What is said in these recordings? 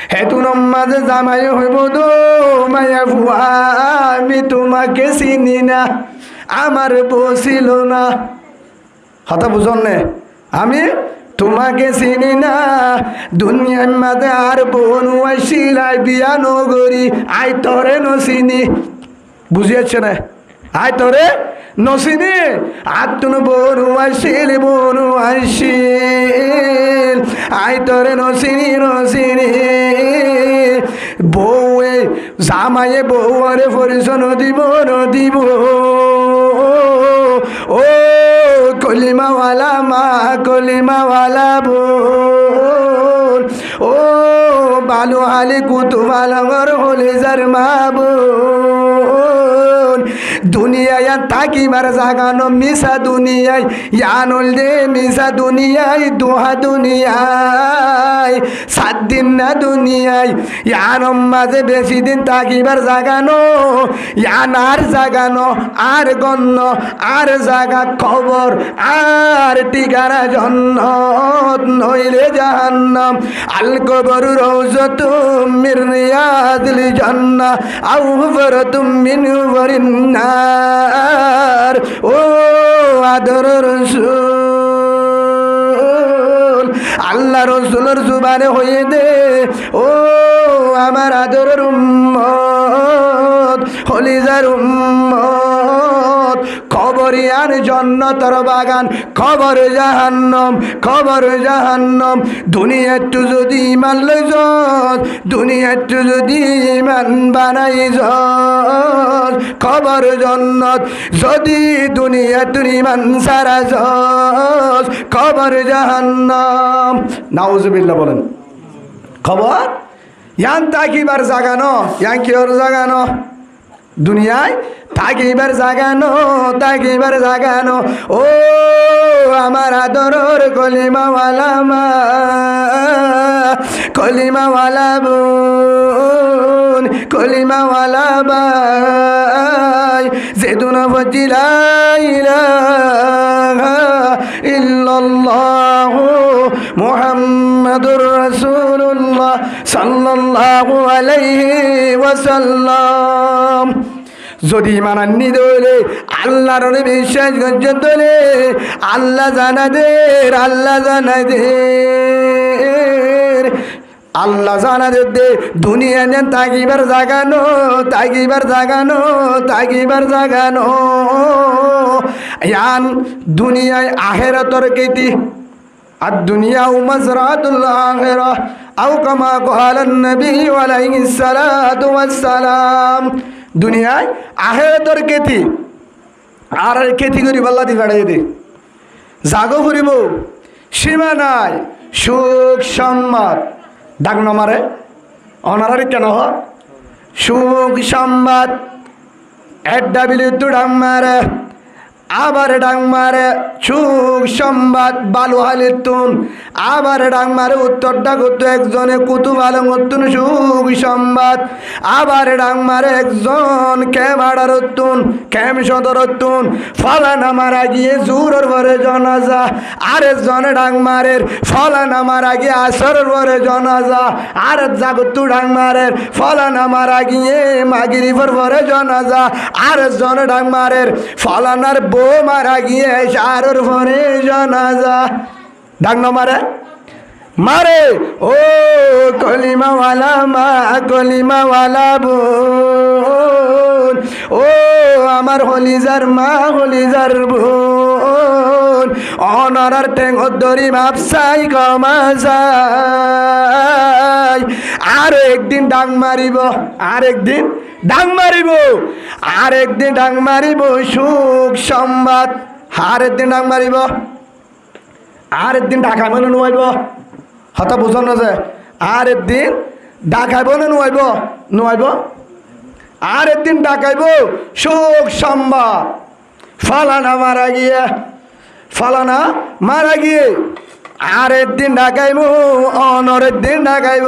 হেতুনম মাঝে জামাই হইব দো মায়া ভুয়া আমি তোমাকে চিনি না আমার বসিল না কথা বুঝন নে আমি তোমাকে চিনি না দুনিয়ার মাঝে আর বনু আসিলাই বিয়া নগরী আই তরে নচিনি বুঝিয়েছে না আই তরে নচিনি আতুন বনু আসিল আই তরে নচিনি নচিনি বউয়ে জামাইয়ে বউরে পরিচয় নদিব নদিব ও কলিমাওয়ালা মা কলিমাওয়ালা বোন ও বালু হালি কুতুবালঙ্গর হলে যার মা বোন দুনিয়ায় থাকিবার জাগানো মিশা দুনিয়ায় ইয়ানুল দে মিশা দুনিয়ায় দোহা দুনিয়ায় 7 দিন না দুনিয়ায় ইয়ানম মাঝে বেশি দিন থাকিবার জাগানো ইয়ান আর জাগানো আর গণ্য আর জাগা খবর আর ঠিকানা জন্নত নইলে জাহান্নাম আল কবর রওজাতুম মির রিয়াদিল জান্নাহ আও হুফরাতুম মিন হুফরিন নার ও আদর রাসূল আল্লাহ রাসূলের জুবানে হয়ে দে ও আমার আদরের উম্মত হলিজার উম্মত কবরিয়ার জান্নাতের বাগান কবর জাহান্নাম দুনিয়াতে যদি ঈমান লই যাস দুনিয়াতে যদি ঈমান বানাই যাস কবর জান্নাত যদি দুনিয়াতে ঈমান সারা যাস কবর জাহান্নাম নাউজুবিল্লাহ বলেন খবর ইয়ান তাকিবার জাগানো ইয়ান কিওর জাগানো দুনিয়ায় থাকিবার জাগানো ও আমার আদরের কলিমাওয়ালা মা কলিমাওয়ালা বোন কলিমাওয়ালা ভাই যেদিন বলছি লা ইলাহা ইল্লাল্লাহ মুহাম্মাদুর রাসূলুল্লাহ সাল্লাল্লাহু আলাইহি ওয়াসাল্লাম যদি মানান্নি দলে আল্লাহর বিশ্বাস করছে দলে আল্লাহ জানা দে আল্লাহ জানা দে দুনিয়া নেন তাকিবার জাগানো ইয়ান দুনিয়ায় আখিরাতর কেতি আর দুনিয়া মাযরাতুল আখিরাহ আও কামা ক্বালান নবী আলাইহিস সালাতু ওয়াস সালাম দুনিয়ায় আখিরাতর কেতি আর কেতি করি আল্লাহ দি গাড়াই দে জাগো ফুরিব সীমা নাই সুখ সম্মান ডাক নমারে অনারারি কেন হ সুখ সম্মান এড্ডা বিলুদ্দু ডাক মারে আবার ডাং মারে সুখ সম্বাদ বালু হালিতুন আবার ডাং মারে উত্তরটা করতো একজনে কুতুব আলমতুন সুখ সম্বাদ আবার ডাং মারে একজন ক্যামাডার উত্তুন ক্যাম সদর উত্তুন ফলানা মারা গিয়ে জুরর ভরে জনাজা আরেকজনে ডাং মারের ফলানা মারা গিয়ে আসরের ভরে জনাজা আর জাগতু ডাং মারের ফলানা মারা গিয়ে মাগরিবের ভরে জনাজা আরেকজনে ডাং মারের ফলানার বউ মারা গিয়ে শারর ভরে জনাজা ডাক না মারে ও কলিমাওয়ালা মা কলিমাওয়ালা বোন ও আমার হলিজার মা হলিজার বোন অনারার টেঙ্গর দরি মাপসাই কমাসাই আর একদিন ডাং মারিব আরেকদিন ডাং মারিব সুখ সম্বাদ আরেকদিন ডাং মারিব আরেকদিন ঢাকা মনে নুয়াইব হতা বুঝন না যে আরেকদিন ডাকাইব না নুয়াইব আরেকদিন ডাকাইব সুখ সম্বাদ ফালানা মারা গিয়ে আরের দিন ডাকাইব, অনরের দিন ডাকাইব,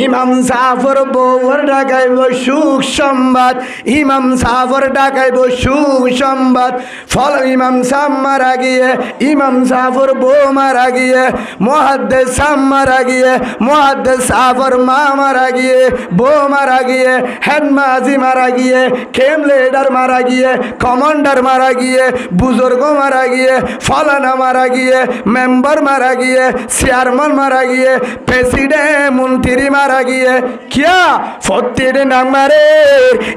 ইমাম সাফর বউর ডাকাইব সুখ সংবাদ, ইমাম সাফর ডাকাইব সুখ সংবাদ। ফল ইমাম সাহ মারা গিয়ে, ইমাম সাফর বউ মারা গিয়ে, মুহাদ্দিস সাহ মারা গিয়ে, মুহাদ্দিস সাফর মা মারা গিয়ে, বউ মারা গিয়ে, হেডমাজি মারা গিয়ে, ক্যাম্প লিডার মারা গিয়ে, কমান্ডার মারা গিয়ে, বুজুর্গ মারা গিয়ে, ফলানা মারা গিয়ে, মেম্বার মারা গিয়ে, চেয়ারম্যান মারা গিয়ে, প্রেসিডেন্ট মন্ত্রী মারা গিয়ে, কিয়া ফত্তির নাম মারে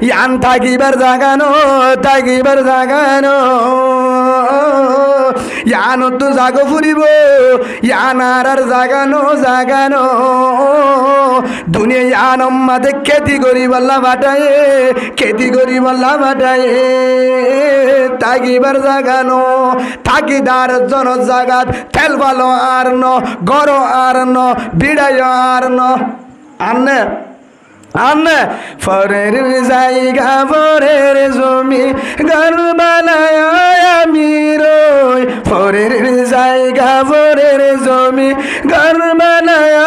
ইয়ান থাকিবার জাগানো, থাকিবার জাগানো, ইয়ানো তো জাগো ফুরিব, ইয়ানার আর জাগানো জাগানো। দুনিয়া ইয়ান মাঝে খেতি করি বল্লা বাটায়, খেতি করি বল্লা বাটায়, থাকিবার জাগানো, থাকিদার জন জাগাত তেল ভালো আর ন, গড় আর ন, বিড়াই আর ন, আনে আনে ফরের জায়গা ফরের জমি ঘর বানায় আমি রই, ফরের জায়গা ফরের জমি ঘর বানায়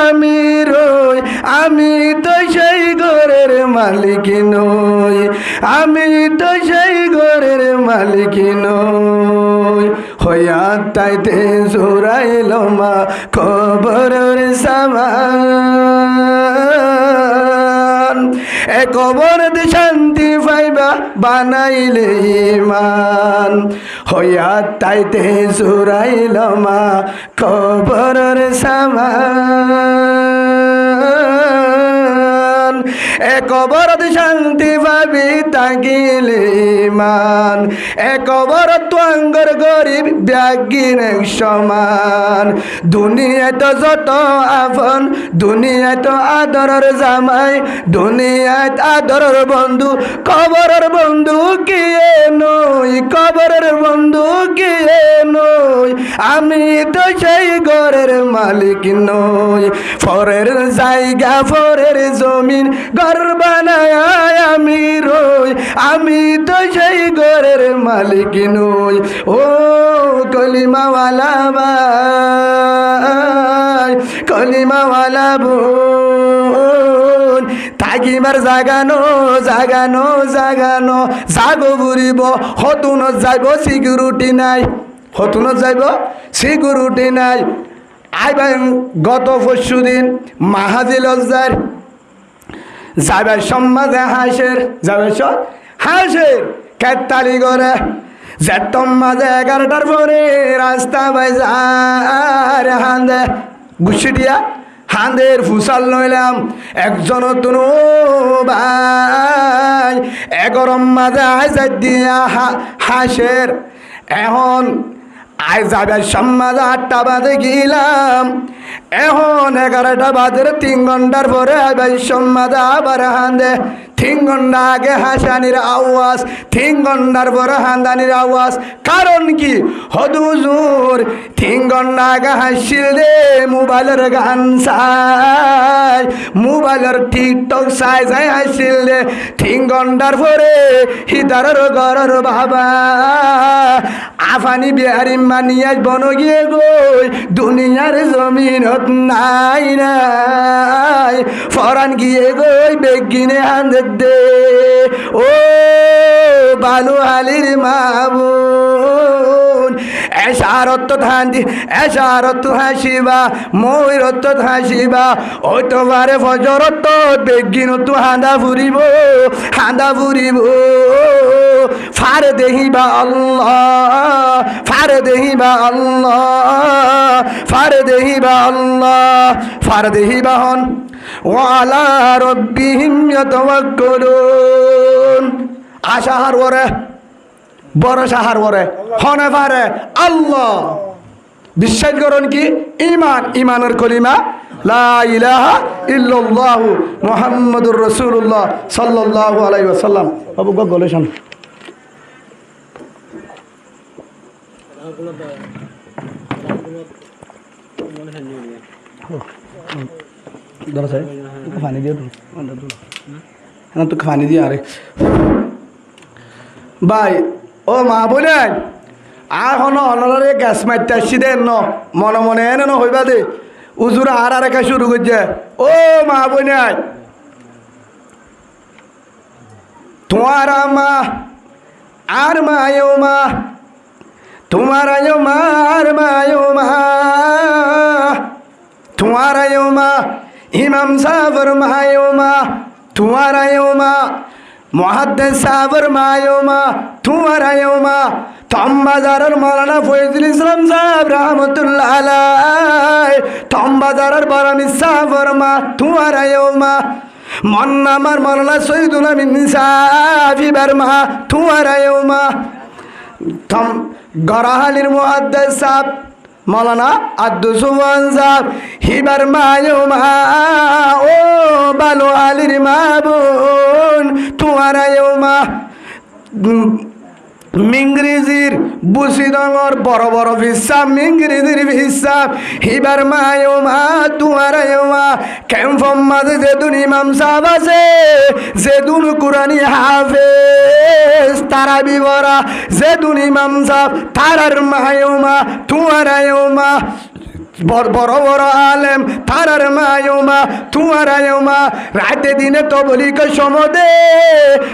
আমি রই, আমি তো সেই ঘরের মালিক নই, আমি তো সেই ঘরের মালিক নই। হইয়া তাইতে জোরাইল মা কবরের সামান, এ কবর শান্তি পাইবা বানাইলে ইমান। হইয়া তাইতে জোরাইল মা কবরের সামান, এ কবর শান্তি পাবি তাকিলে ইমান, এ কবর তোয়াঙ্গর গরিব ব্যাগিন সমান। দুনিয়া তো যত আপন, দুনিয়া তো আদরের জামাই, দুনিয়াত আদরের বন্ধু, কবরের বন্ধু কিয়ে নই, কবরের বন্ধু কিয়ে নই, আমি তো সেই ঘরের মালিক নই। ফরের জায়গা ফরের জমিন ঘর বানায় আমি রই, আমি তো সেই ঘরের মালিক নই। ও কলিমাওয়ালা ভাই, কলিমাওয়ালা বোন, থাকিবার জাগানো জাগানো জাগানো, জাগো বুড়িব হতুনত যাইব সিকিউরিটি নাই, হতুনত যাইব সিকিউরিটি নাই। আইবা গত পরশু দিন মাহাজি লজ্জার যাবার সমাজে হাসের, যাবে সব হাসের কেতালি করে যেতম মাঝে 11টার পরে রাস্তা বাজার হান্দে গুছি দিয়া হাঁদের ফুসাল লইলাম একজন তুনু ভাই, 11 মাঝে আইসার দিয়া হাসের। এখন আই যাবার সমাজে 8টা বাজে গেলাম, এখন 11টা বাজে 3 ঘন্টার পরে আইবার সমাজে আবার হাঁদে। 3 ঘন্টা আগে হাসানির আওয়াজ, 3 ঘন্টার পরে হাঁদানির আওয়াজ। কারণ কি হদুজুর 3 ঘন্টা আগে হাসিল রে মোবাইলের গান চাই, মোবাইলের টিকটক চাই যাই হাসিল রে। 3 ঘন্টার পরে হিদারের ঘরের বাবা আফানি বিহারি মানিয়াজ বন গিয়ে গই, দুনিয়ার জমিনত নাই নাই, ফরান গিয়ে গই বেগিনে হাঁদে দে। ও বালু আলির মাবুন এসারত হাঁদি, এসারত হাসিবা, ময়ূরত হাসিবা, ওই তোমারে ফজরত বেগিনত হাঁদা ফুরিব, হাঁদা ফুরিব। ফার দেহিবা আল্লাহ, ফার দেহিবা আল্লাহ, ফার দেহিবা আল্লাহ, ফার দেহিবা হন ওয়ালা রব্বিহিম ইয়াতাওয়াক্কালুন। আশাহার ওরে বড় সাহার ওরে হনে পারে আল্লাহ। বিশ্বাস করুন কি ইমান, ইমানের কলিমা লা ইলাহা ইল্লাল্লাহু মুহাম্মাদুর রাসূলুল্লাহ সাল্লাল্লাহু আলাইহি ওয়াসাল্লাম। বাবু গলে শুন দরকার है पानी दिया ना तो पानी दिया अरे भाई ও মা বলেন হন অনরে গ্যাস মারতে আসছি দেন ন মনে মনে এনে ন হইবা দে উজুরা আর একা শুরু করছে ও মা বোনাই তোমারা মা আর মায়ো মা তোমারাও মা আর মায়ো মা তোমারাও মা ইমাম সাহর মায়ো মা তোমারাও মা মুহাদ্দিস সাহর মায়ো মা তোমারাও মা তমবাজারের মাওলানা ফয়জুল ইসলাম সাহেব রহমতুল্লাহ আলাইহি তমবাজারের বারামি সাহর মা তোমারাও মা মন্নামার মাওলানা সৈয়দুল আমিন সাহিবের মা তোমারাও মা থম গরাহালির মুহাদ্দিস সাহেব মাওলানা আব্দুল সুবহান সাহেব হিবার মায়ো মা ও বালো আলীর মা বোন তোমারাও মা মিংরিজির বুসিডঙর বড় বড় ভিসাব মিংরিজির ভিসাব হিবার মায়ো মা তোমারাও মা ক্যাম্পম মাঝে যেদুন ইমাম সাহেব আছে যেদুন কুরানি হাফেজ তারা বিবরা যেদুন ইমাম সাহেব তারার মায়ো মা তোমারাও মা বড় বড় আলেম তারার মায়ো মা তোমারাও মা রাতে দিনে তো বলি সমদে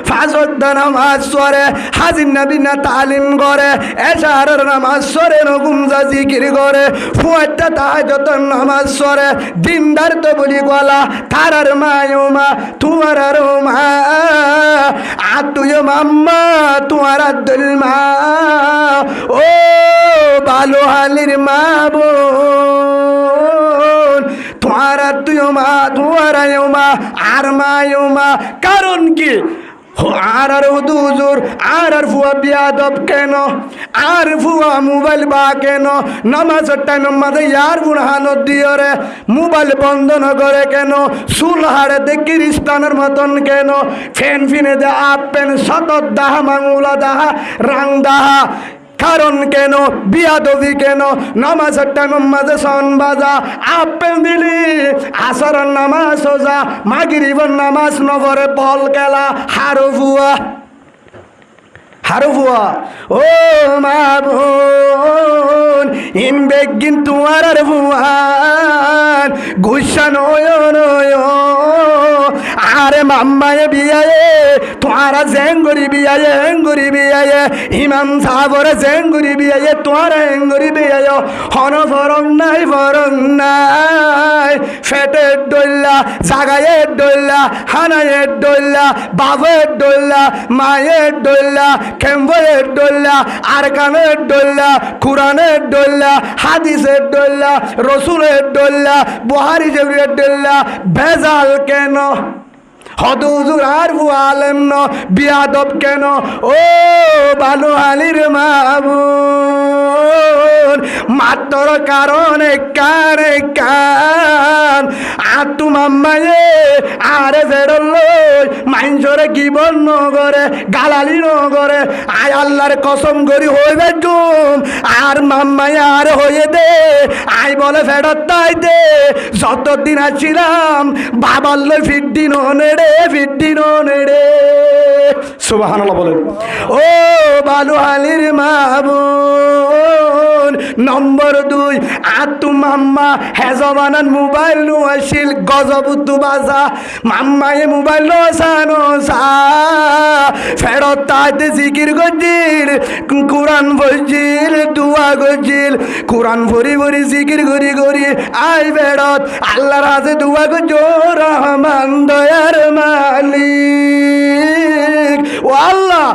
ফাজত নামাজ সরে হাজির নবী না তালিম করে এশারের নামাজ সরে নগুমজা জিকির করে ফুয়াটা তাহাজ্জুদ নামাজ সরে দিনদার তো বলি গলা তারার মায়ো মা তোমারাও মা আতুয় মাম্মা তোমার আব্দুল মা ও বালো হালির মা বোন তোমারা তুইও মা তোমারাও মা আর মায়ও মা কারণ কি আর হুজুর আর ফুয়া বিয়াদব কেন আর ফুয়া মোবাইল বা কেন নামাজের টাইম মাঝে ইয়ার বুড়হানো দিয়রে মোবাইল বন্ধ ন করে কেন চুল হাড়ে দে খ্রিস্টানের মতন কেন ফেন ফিনে দে আপ পেন সতত দাহা মাঙ্গুলা দাহা রাং দাহা কারণ কেন বিয়াদবি কেন নামাজের টাইম মাঝে সন বাজা আপেল দিলি আসর নামাজ সোজা মাগরিবর নামাজ নগরে বল খেলা হারু ফুয়া ও মা বোন ইন বেগিন তোমার আর ভুয়ান গুসা নয় আরে মাম্মায়ে বিয়ায়ে তোমারা জেঙ্গুরি বিয়ায়ে ইমাম সাহাবরে জেঙ্গুরি বিয়ায়ে তোমারা এঙ্গুরি বিয়ায় হন ফরং নাই ফেটের দইল্লা জাগায়ের দইল্লা হানায়ের দইল্লা বাবের দইল্লা মায়ের দইল্লা কেম্বয়ের দইল্লা আরকানের দইল্লা কুরআনের দইল্লা হাদিসের দইল্লা রসুলের দইল্লা বুহারী শরীফের দইল্লা ভেজাল কেন হদুজুর আর আলেম ন বিয়াদব কেন ও বালু আলীর মা বোন মাত্র কারণে কান আতু মাম্মায়ে আরে ফেরল মাইনসরে গিবন নগরে গালালি নগরে আয় আল্লাহর কসম করি হইবে গুম আর মাম্মায়ে আর হয়ে দে আই বলে ফেরত তাই দে যতদিন আছিলাম বাবার লই ফিরদিন নেড়ে সুবহানাল্লাহ বলেন ও বালু আলীর মা বোন নম্বর 2 আতু মাম্মা হেজবানান মোবাইল নু আসিল গজবুতু বাজা মাম্মায়ে মোবাইল নসানো সা ফেরত তাইতে জিকির গজিল কুরআন বজিল দুয়া গজিল কুরআন ভরি জিকির গরি আই বেড়ত আল্লাহর হাতে দুয়া গজো রহমান দয়ার মালিক ও আল্লাহ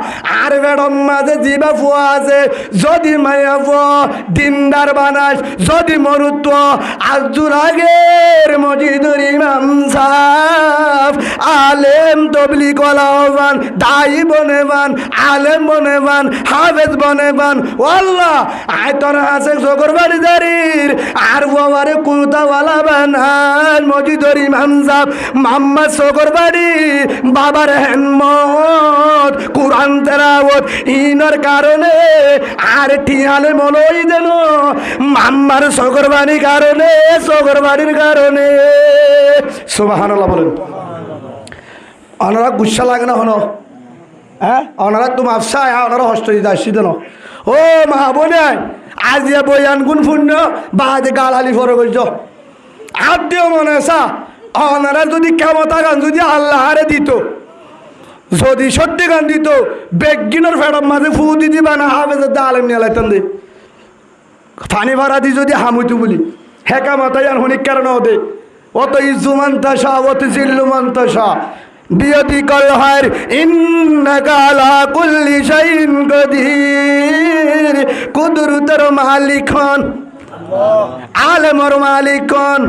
আর বেড়ম মাঝে জিবা ফুয়া আছে যদি মায়া ফুয়া দিনদার বানাস যদি মরুত্ব আজুর আগের মজিদুর ইমাম সাহেব আলেম তবলি কলাবান দায়ী বনেবান আলেম বনেবান হাফেজ বনেবান ও আল্লাহ আয়তন আছে জগর বাড়ি দাঁড়ির আর বাবারে কুর্তাওয়ালা বানান মজিদুর ইমাম সাহেব মাম্মা সগর বাড়ি বাবার হেনমত কুরআন তেলাওয়াত ইনর কারণে আর টিয়ালে মলই দেন মাম্মার সগর বাড়ির কারণে সুবহানাল্লাহ বলেন। অনারা গুসা লাগে না হন হ্যাঁ ওনারা তো মাপসায় ওনারা হস্ত দিতে আসছি তো ও মা বোনে আজ যে বইয়ান গুণ পুণ্য বাদে গালালি ফরে গেছ আত্মীয় মনে আসা ওনারা যদি ক্ষমতা গান যদি আল্লাহারে দিত যদি সত্যি গান দিত বেগিনের ফেরম মাঝে ফু দি দিবা না হাফেজের দা আলেম নিয়ে লাইতাম দে ফানি ভাড়া দি যদি হামুইতু বলি হেকা মাথায় আর হনিক কারণ দে অত ইজুমান তাসা অত জিল্লুমান তাসা বিয়তি কল হার ইন্নাকা আলা কুল্লি শাইইন কাদির কুদরতের মালিক হন আলেমর মালিক হন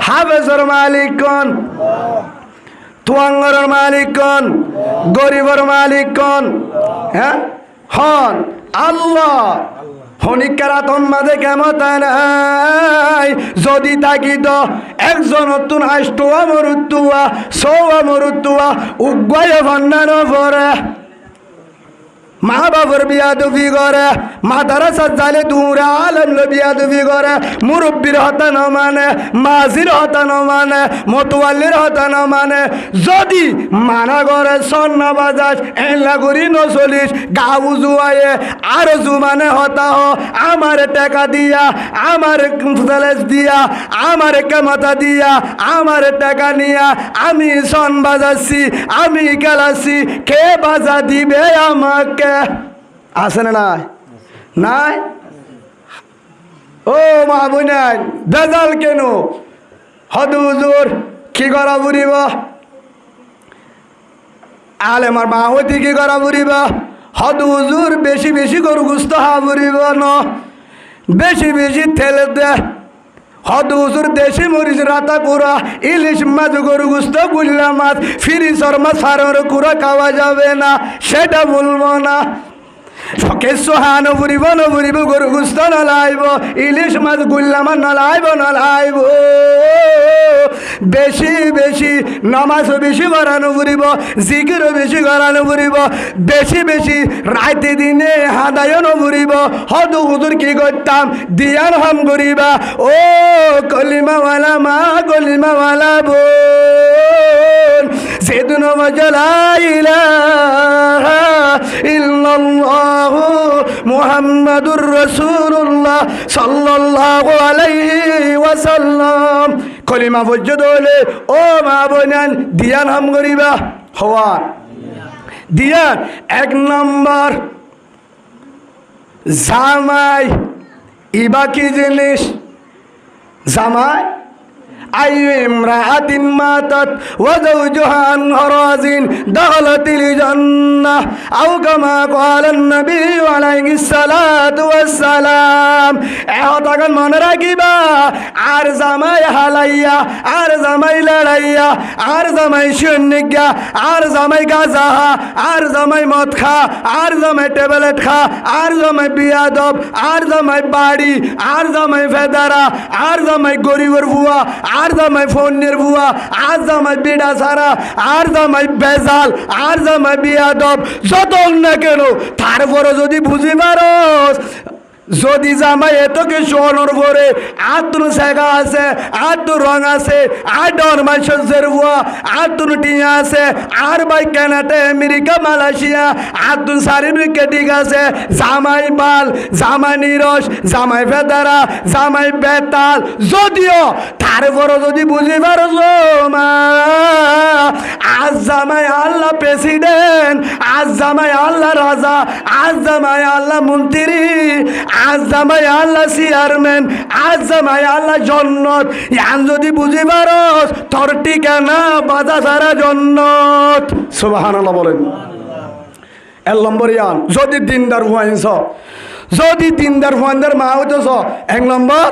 হাফেজর মালিক হন তুয়াঙ্গর মালিক হন গরিবর মালিক হন হ্যাঁ হন আল্লাহ হনিকারা তোমাদের কেমতা নাই যদি থাকি তো একজন নতুন আষ্টুয়া মরুতুয়া সৌয়া মরুতুয়া উগ্গয় ভান্ডার পরে মা বাবার বিয়াদুফি করে মাদারাসা জালে দূরে আলম বিয়াদুফি করে মুরব্বীর হতা ন মানে মাঝির হতা ন মানে মতোয়াল্লির হতা ন মানে যদি মানা করে সন্না বাজাস এলা করি নচলিস গাউ জুয়ায়ে আর জুমানে হতা হ আমার টাকা দিয়া আমার প্যালেস দিয়া আমার কামাতা দিয়া আমার টাকা নিয়া আমি সন বাজাচ্ছি আমি গেলাচ্ছি কে বাজা দিবে আমাকে আছে না নাই নাই ও মা বোনাই বেজাল কেন হদু হুজুর কি করা বুড়িব আলেমার মা হইতে কি করা বুড়িব হদু হুজুর বেশি বেশি গরু গুস্ত হা বুড়িব ন বেশি বেশি ঠেলে দে হদু হুজুর দেশি মরিচ রাতা কুড়া ইলিশ মাছ গরু গুস্ত গুল্লা মাছ ফিরি শর্মা সারের কুড়া খাওয়া যাবে না সেটা বলবো না কেসো হা নবুরিব নবুরিব গরু গুস্ত নলাইব ইলিশ মাছ গুল্লা মাছ নলাইব বেশি বেশি নামাজও বেশি করানো পড়িব জিকিরও বেশি করানো পড়িব বেশি বেশি রাতে দিনে হাদায়ও নপড়িব হদু হুজুর কি করতাম দিয়ার হাম করিবা ও কলিমাওয়ালা মা কলিমাওয়ালা বোন সেদিন ইল্লাল্লাহু মুহাম্মাদুর রাসূলুল্লাহ সাল্লাল্লাহু আলাইহি ওয়াসাল্লাম কলিমা পর্যন্ত হলে ও মা বোনান দিয়ান হাম করিবা হওয়া দিয়ান এক নম্বর জামাই ইবা কি জিনিস জামাই أي امرأة ماتت وزوجها عنها راضٍ دخلت الجنة أو كما قال النبي عليه الصلاة والسلام এতক্ষণ মনে রাখিবা আর জামাই হালাইয়া আর জামাই লড়াইয়া আর জামাই সৈনিকা আর জামাই গাঁজা আর জামাই মদ খা আর জামাই ট্যাবলেট খা আর জামাই বিয়াদব আর জামাই বাড়ি আর জামাই ফেদারা আর জামাই গরিবের বুয়া আর জামাই ফোনের বুয়া আর জামাই বিড়া সারা আর জামাই বেজাল আর জামাই বিয়াদব যত না কেন তারপরে যদি বুঝি পারস যদি জামাই এত কিছু অনর করে আর তোর শেখা আছে আর তোর রং আছে আর ডরমাই সজ্জের বুয়া আর তোর টিয়া আছে আর ভাই কানাডা আমেরিকা মালয়েশিয়া আর তোর সার্টিফিকেট ঠিক আছে জামাই বাল জামাই নিরস জামাই ফেদারা জামাই বেতাল যদিও তারপরও যদি বুঝি পারো মা আজ জামাই আল্লাহ প্রেসিডেন্ট আজ জামাই আল্লাহ রাজা আজ জামাই আল্লাহ মন্ত্রী আজ জামাই আল্লাহ চেয়ারম্যান আজ জামাই আল্লাহ জন্নত ইয়ান যদি বুঝি পারস তোর ঠিকানা বাজা সারা জন্নত সুবহানাল্লাহ বলেন এক নম্বর ইয়ান যদি দিনদার হুয়াইছ যদি দিনদার হুয়াইন্দার মা হইতেছ এক নম্বর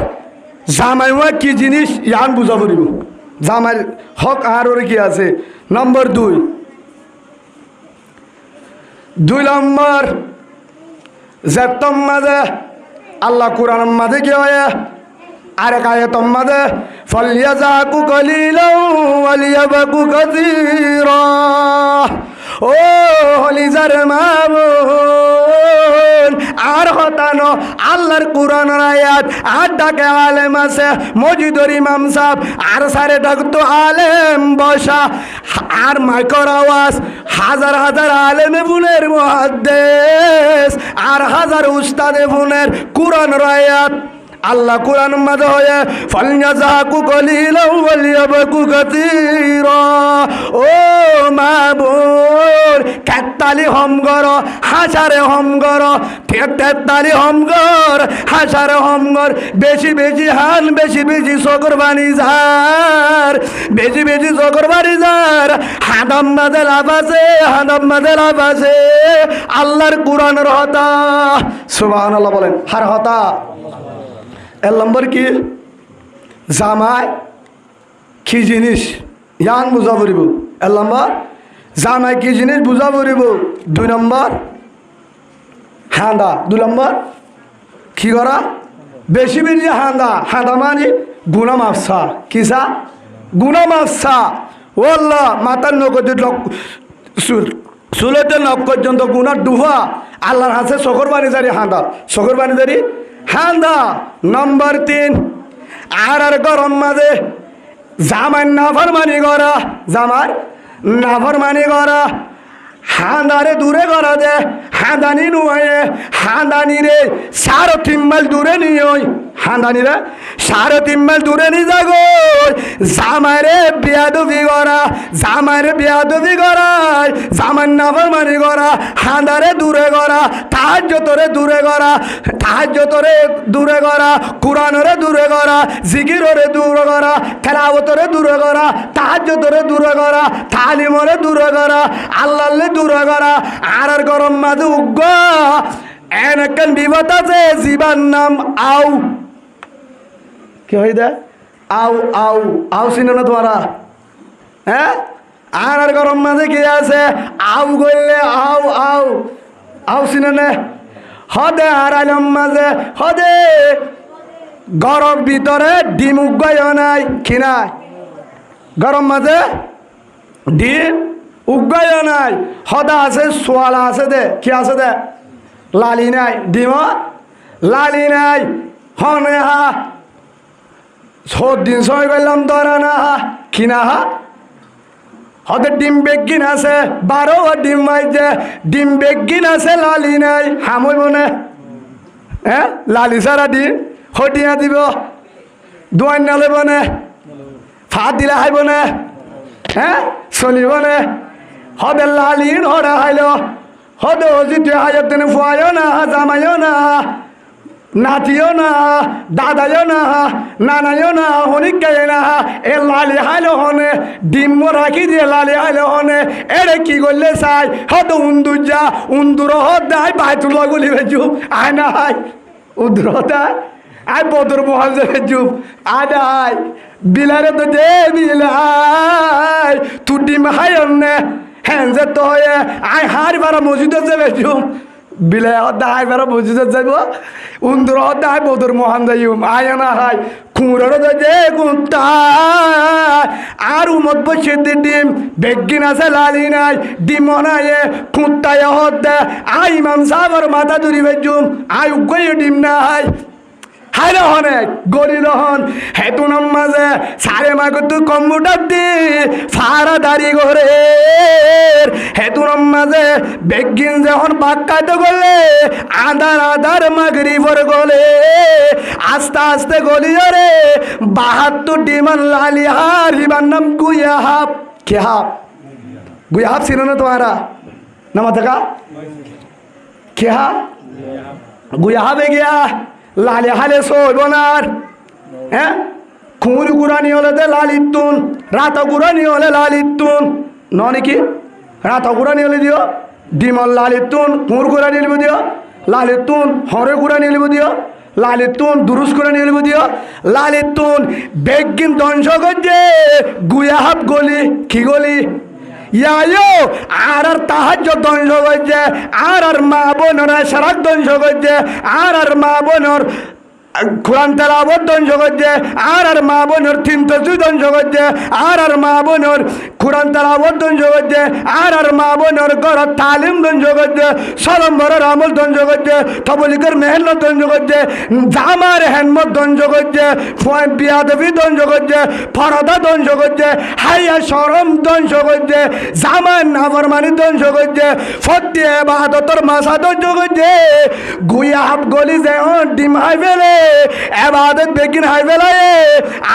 জামাই হওয়া কি জিনিস ইয়ান বুঝা পড়িব জামাই হক আর কি আছে নম্বর দুই নম্বর যে তোমাদের আল্লাহ কোরআন মাঝে কি হয় আর কায়তম মাঝে ফলিয়াজাকু কলিলাও ওয়ালিয়াবাকু কাসীরা ও হলিজার মামুন আর হতানো আল্লাহর কোরআনের আয়াত আর ডাকে আলেম আছে মসজিদের ইমাম সাহেব আর সারে ডাকতো আলেম বসা আর মাইকর আওয়াজ হাজার হাজার আলেমে বুনের মুহাদ্দিস আর হাজার উস্তাদে বুনের কোরআনের আয়াত আল্লাহ কোরআন মাঝে হয়ে ফালয়াযাকু কলিলাও ওয়ালিয়াবকু কাসীরা ও মাবুর কাতালি হমগর হাসারে হমগর তেতালি হমগর হাসারে হমগর বেশি বেশি হান বেশি বেশি সকর বানি যার বেশি বেশি সকর বানি যার হাদাম মাঝে লাভ আছে হাদাম মাঝে লাভ আছে আল্লাহর কোরআনের হতা সুবহানাল্লাহ বলেন হার হতা এর নম্বর কি জামাই কি জিনিস ইয়ান বুঝা পড়িব এর নম্বর জামাই কি জিনিস বুঝা পড়িব 2 নম্বর হাঁদা 2 নম্বর কি করা বেশি বেশি হাঁদা হাঁদা মানে গুনা মাফসা কিসা গুনা মাফসা ও আল্লাহ মাতার নগদে চুলতে নখ পর্যন্ত গুনার ডুবা আল্লাহর হাতে শকর বানি জারি হাঁদা শকর বানি জারি হাঁদা নম্বর 3 আর গরম মাঝে জামার নাফরমানি করা জামার নাফরমানি করা হাঁদারে দূরে করা দে হাঁদানি নুয়ে হাঁদানি রে 3.5 মাইল দূরে নিয়ে হাঁদানি রে 3.5 মাইল দূরে নিয়ে যাগো জামারে বিয়াদবি করা জামারে বিয়াদবি করায় জামার নাফরমানি করা হাঁদারে দূরে করা তাহাজ্জুদরে দূরে করা তাহাজ্জুদরে দূরে করা কুরআনরে দূরে করা জিকিররে দূরে করা তেলাওয়াতরে দূরে করা তাহাজ্জুদরে দূরে করা তালিমরে দূরে করা আল্লাহরে দূরে করা আর গরম মাঝে উগ্গ এনেকান বিপদ আছে জীবন নাম আউ কি হই দে আউ আউ আউ চিনো না তোমরা হ্যাঁ আর গরম মাঝে কি আছে আউ গইলে আউ আউ আউ চিনো না হদে আর আলম মাঝে হদে গরম ভিতরে ডিম উগ্গয় নাই কি নাই গরম মাঝে ডিম উগ্গয় নাই হদা আছে সোয়ালা আছে দে কি আছে দে লালি নাই ডিম লালি নাই হনে হা দিন সময় করলাম ধরা না হা কিনা হা হদের ডিম বেগিন আছে 12 ডিম মাইছে ডিম বেগিন আছে লালি নাই হামই মনে হ্যাঁ লালি সারা ডিম হটিয়া দিব দোয়ান নালে বনে ফাত দিলে হাইব না হ্যাঁ চলিব না হদে লালিন হরা হাইল হদে অজিতে হাইর দিনে ফুয়াইও না জামাইও না নাতিও না দাদাইও না নানাইও না হনিকাই না এ লালি হাইলো হনে ডিম রাখি দিয়ে লালি হাইলো হনে এরে কি করলে চাই হদ উন্দুর যা উন্দুর হদ দেয় বাইতুল্লাহ গুলি ভেজু আয় না হাই উন্দুর হতায় আয় বদর মহাল যে ভেজু আয় আয় বিলারে তো দে বিলাই তু ডিম হাই অন্যে হ্যাঁ যে তো হয়ে আয় হার বারা মসজিদে যে ভেজু বিলে হদায় বেড়া মসজিদে যাইব উন্দুর হদায় বদর মহান যাইম আয় না হাই কুমড়ারও যে কুত্তা আর উমত বসে ডিম বেগিন আছে লালি নাই ডিম নাই কুত্তায় হদে আই ইমাম সাহেবের মাথা ধরি বেজুম আয় উগ্গই ডিম নাই হাই রহনে গরি রহন হেতু নামাজে সারে মাগতু কম্পিউটার দি ফারা দাড়ি ঘরে হেতু নামাজে বেগিন যখন বাক্কাতে গলে আদার মাগরিবর গলে আস্তে আস্তে গলি রে 72 ডিমান লালি হার হিবার নাম গুয়াহাব কে হাব গুয়াহাব ছিল না তোমারা নামা থাকা কে হা গুয়াহাবে গিয়া লালে হালে সোনার হ্যাঁ খুঁড় গুড়ানি হলে দে লালিতুন রাত গুড়ানি হলে লালিতুন নাকি রাত গুড়ানি হলে দিও ডিমল লালিতুন খুঁড় গুড়ানি হলে দিও লালিতুন হরে গুড়ানি হলে দিও লালিতুন দুরুস করে নিয়ে দিও লালিতুন বেগিন ধ্বংস করছে গুয়াহাব গলি কি গলি ইয়ায়ো আর তাহাজ্জুদ ধ্বংস করছে আর মা বোনরা সারাক ধ্বংস করছে আর মা বোনর কোরআন তেলাওয়াত ধ্বংস করছে আর মা বোনের তিন তসবিহ ধ্বংস করছে আর মা বোনের কোরআন তেলাওয়াত ধ্বংস করছে আর মা বোনের ঘরের তালিম ধ্বংস করছে সলম্বরের আমল ধ্বংস করছে তবলিগের মেহনত ধ্বংস করছে জামার হেনমত ধ্বংস করছে বিয়াদবি ধ্বংস করছে ফরদা ধ্বংস করছে হাইয়া শরম ধ্বংস করছে জামার নাফরমানি ধ্বংস করছে ফতে ইবাদতের মাসা ধ্বংস করছে গুয়া হাফ গলি যে ডিম হাই ফেলে এবাদত বেকিন হাই ফেলায়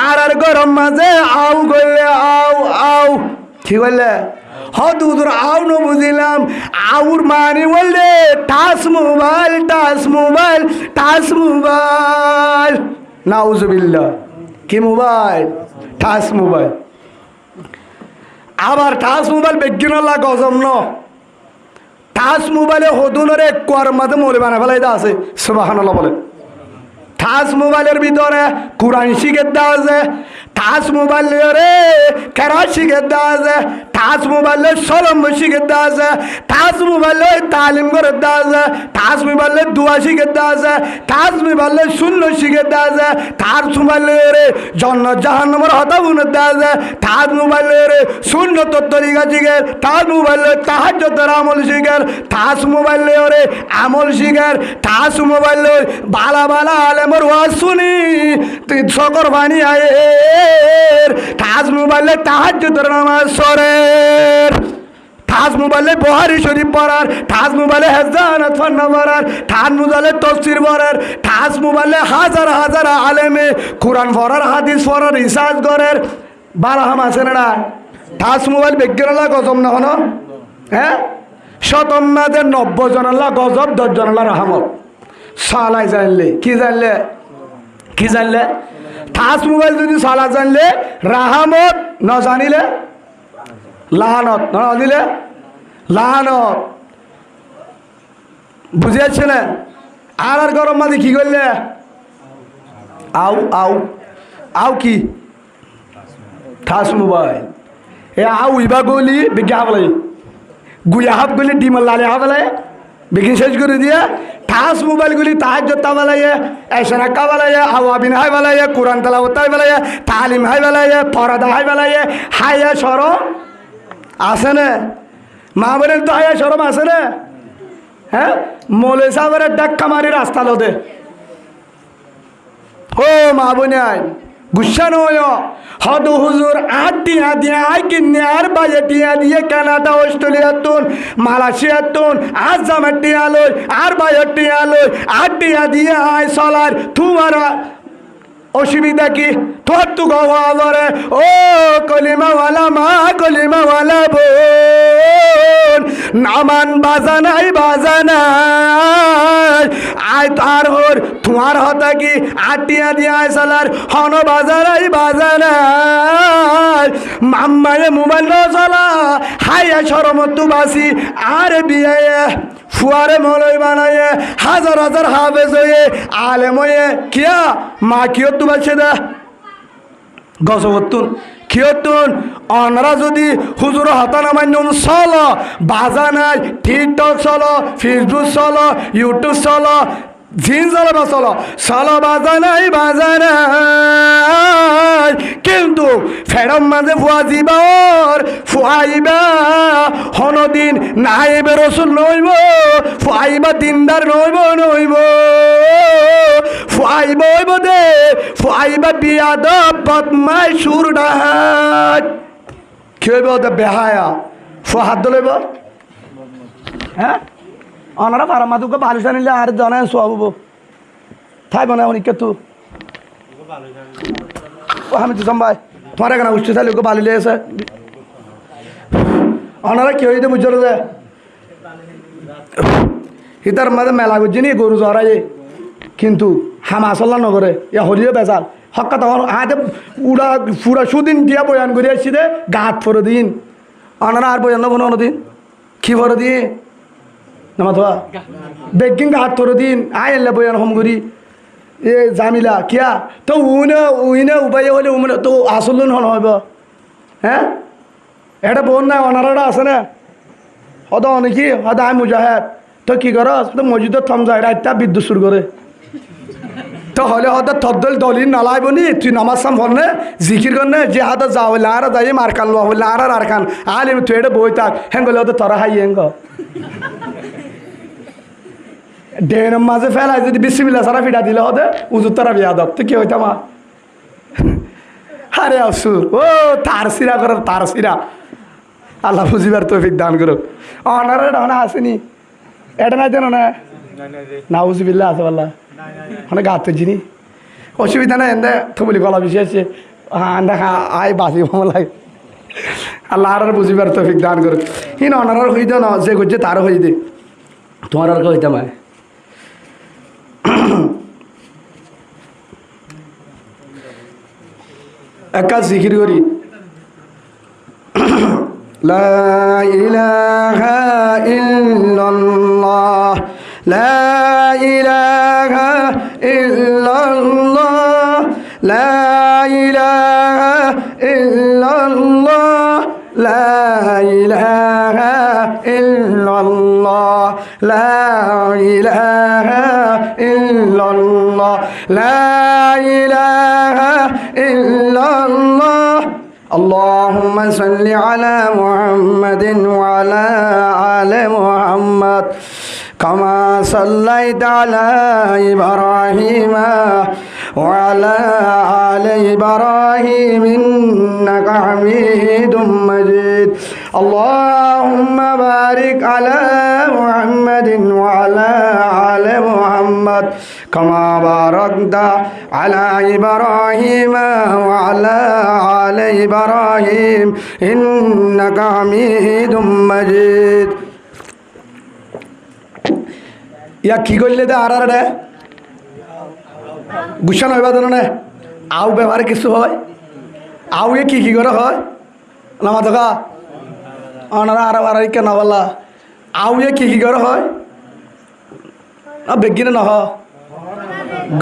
আর গরম মাঝে আউ গলে আউ আউ কি বললে হদুদুর আউ ন বুঝিলাম আউর মানি বললে touch mobile touch mobile touch mobile নাউজুবিল্লাহ কি মোবাইল টাচ মোবাইল আবার টাচ মোবাইল বেকিনলা গজম ন টাচ মোবাইলে হদুনের এক কোয়ার মাঝে মরে বানা ফেলাই আছে সুবহানাল্লাহ বলে টাচ মোবাইলের ভিতরে কোরআন শিখে দেওয়া আছে টাচ মোবাইলে কেরা শিখে দেওয়া আছে টাচ মোবাইলে সলম্ব শিখে দেওয়া আছে টাচ মোবাইলে তালিম করে দেওয়া আছে টাচ মোবাইলে দোয়া শিখে দেওয়া আছে টাচ মোবাইলে শূন্য শিখে দেওয়া আছে টাচ মোবাইলে জন্ম জাহান্নামের হতা বুনে দেওয়া আছে টাচ মোবাইলে শূন্য তরিকা শিখে টাচ মোবাইলে তাহাজ্জুদের আমল শিখে টাচ মোবাইলে আমল শিখে টাচ মোবাইলে বালা বালা আলেমর ওয়াজ শুনি তুই সকর বানি আয়ে টাচ মোবাইলে তাহাজ্জুদের নামাজ সরের টাচ মোবাইলে বুখারী শরীফ পড়ার টাচ মোবাইলে হেজানাত ফান্না পড়ার টাচ মোবাইলে তাফসীর পড়ার টাচ মোবাইলে হাজার হাজার আলেমে কোরআন পড়ার হাদিস পড়ার রিসার্চ করার বারাহাম আছে না টাচ মোবাইল বিজ্ঞানলা গজব না হনো হ্যাঁ শতম্মাদের 90 জনাল্লা গজব 10 জনাল্লা রহমত সালাই জানলে কি জানলে টাচ মোবাইল যদি সালা জানলে রাহামত ন জানিলে লাহানত ন জানিলে লাহানত বুঝিয়াছে না আর গরম মাঝে কি করলে আউ আউ আউ কি টাচ মোবাইল এ আউ ইবা গলি বিজ্ঞা বলে গুয়া হাফ গলি ডিম লালে হাফলে বিকিন শেষ করে দিয়ে টাচ মোবাইলগুলি তাহাজ্জুদ বালাইয়ে এশরাকা বালাইয়ে আওয়াবিন হাই বালাইয়ে কোরআন তেলাওয়াত হাই বালাইয়ে তালিম হাই বালাইয়ে ফরদা হাই বালাইয়ে হাইয়া শরম আছে না মা বোনের তো হাইয়া শরম আছে না হ্যাঁ মৌলভী সাহেবের ডাক্কা মারি রাস্তা লোদে ও মা বোনে আয় গুসা নয় হদ হুজুর আট টিয়া দিয়ে আই কিনে আর বাজে টিয়া দিয়ে কানাডা অস্ট্রেলিয়া তুন মালয়েশিয়া তুন আর জামার টিয়া লই আর বাজের টিয়া লই আট টিয়া দিয়ে আয় চলার তোমার অসুবিধা কি তোর তু গরে ও কলিমাওয়ালা মা কলিমাওয়ালা বোন নামান বাজানাই আয় তার হর তোমার হতা কি আটিয়া দিয়ে আয় সালার হন বাজানাই মাম্মায়ে মোবাইল চলা হাইয়া সরমতু বাসি আর বিয়ে ফুয়ারে মলই বানাইয়ে হাজার হাজার হাফেজ হয়ে আলেম হয়ে কিয়া মা কিয় তু বাসে দা গজবতুন কিয়তুন অনরা যদি হুজুর হাতা নামান্যম চলো বাজানাই টিকটক চলো ফেসবুক চলো ইউটিউব চলো জিন চলো চলো চলো বাজানাই কিন্তু ফেরম মাঝে ফুয়া দিবার ফুয়াইবা হনদিন নাইবে রসুল নইব ফুয়াইবা দিনদার নইব ফুয়াইব দে ফুয়াইবা বিয়াদ বদমাই সুর ডাহাত কি হইব ওদের বেহায়া ফুয়া হাত ধরব হ্যাঁ অনারা পারামাদুকে বালিশ আনিলে আর জনায় সোয়াব থাইব না অনেক তু ও আমি তো ভাই তোমার এখানে উষ্টি থালি ওকে বালি লেগেছে অনারা কি হইতে বুঝছো যে ইতার মাঝে মেলা করছি নি গরু জড়াই কিন্তু হামা আসল্লা নগরে ইয়া হরিও বেজাল হক্কা তখন হাতে উড়া পুরা সুদিন দিয়া বয়ান করে আসছি দে গাত ফরে দিন অনারা আর বয়ান নেবো দিন কি ফরে দিন নামা থা বেগিং গাত ফরে দিন আয় এলে বয়ান হম করি এ জামিলা কিয়া তো উইনে উপায় হলে উমনে তো আসল হন হইব হ্যাঁ এটা বোন নাই অনারাটা আছে না হদ অনেকি হদ আয় মুজাহেদ তো কি কর তো মসজিদত থম যায় রাতটা বিদ্যুৎ শুরু করে তো হলে হয়তো তদ্দল দলিল নালাইব নি তুই নামাজ সাম হলে জিকির করনে যে হাতে যাও হলে আর যাই মার কান লো হলে আর খান আলিম তুই এটা বই থাক হেঙ্গলে হয়তো তোরা হাই হেঙ্গ ডেনের মাঝে ফেলাই যদি বিসমিল্লাহ সারা ফিটা দিলে হতে উজুর তারা বিয়া দাও তো কি হইতাম আরে আসুর ও তার সিরা করার তার সিরা আল্লাহ বুঝিবার তৌফিক দান করুক অনার এটা আসেনি এটা নাই জানো না নাউজুবিল্লাহ আছে বললা মানে গাত জিনি অসুবিধা নাই এনে তো বলি গলা বেশি আছে দেখা আয় বাসি লাগে আল্লাহ আর বুঝিবার তৌফিক দান করুক হিন অনার হইত না যে করছে তারও হয়ে দে তোমার আর হইতাম এক কাজ জিকির করি লা ইলাহা ইল্লাল্লাহ লা ইলাহা ইল্লাল্লাহ লা ইলাহা ইল্লাল্লাহ লা ইলাহা ইল্লাল্লাহ লা ইলাহা ইল্লাল্লাহ লা ইলাহা ইল্লাল্লাহ اللهم صل على محمد وعلى آل محمد كما صليت على إبراهيم وعلى آل إبراهيم إنك حميد مجيد اللهم بارك على محمد وعلى آل محمد كما باركت على إبراهيم وعلى آل إبراهيم إنك حميد مجيد ইয়া কি করলে দে আর রে গুছানো হইবা জানো না আউ ব্যবহারে কিছু হয় আউ এ কি করে হয় নামা দেখা অনারা আর কেন বলা আউ এ কি করে হয় বেগিনে নহ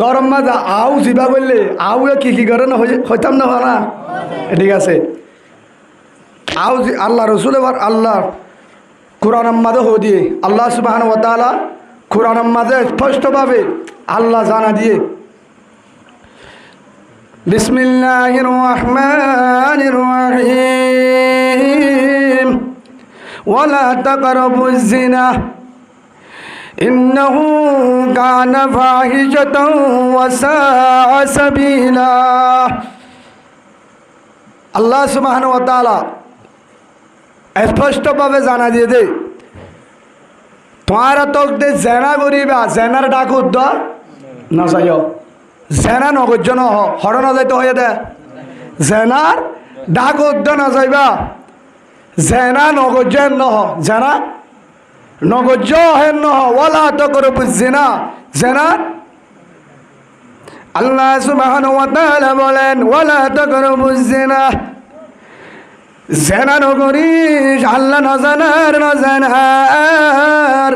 গরম মাজা আউ জিবা বললে আউ এ কি করে না হইতাম না না ঠিক আছে আউ আল্লাহ রসুল এবার আল্লাহ কোরআন মাঝে হো দিয়ে আল্লাহ সুবহানাহু ওয়া তাআলা কোরআন মাঝে স্পষ্টভাবে আল্লাহ জানা দিয়ে বিসমিল্লাহির রহমানির রহিম ওয়ালা তাকরাবুজ জিনা ইন্নাহু কানা ফাহিশাতান ওয়া সাআ সাবিলা আল্লাহ সুবহানাহু ওয়া তাআলা স্পষ্টভাবে জানা দিয়ে দে তোমারা তো জেনা করিবা জেনার ডাক উদ্দ না যাইও জেনা নগর্য ন হর না যাইতে হয়ে দে জেনার ডাক উদ্দ না যাইবা জেনা নগর্য নহ জেনা নগর্য হেন নহ ওয়ালা তো করে বুঝছি না জেনা আল্লাহ সুবহানাহু ওয়া তাআলা বলেন ওয়ালা তো করে বুঝছি না জেনা নগরিস আল্লাহ নজানার নজানার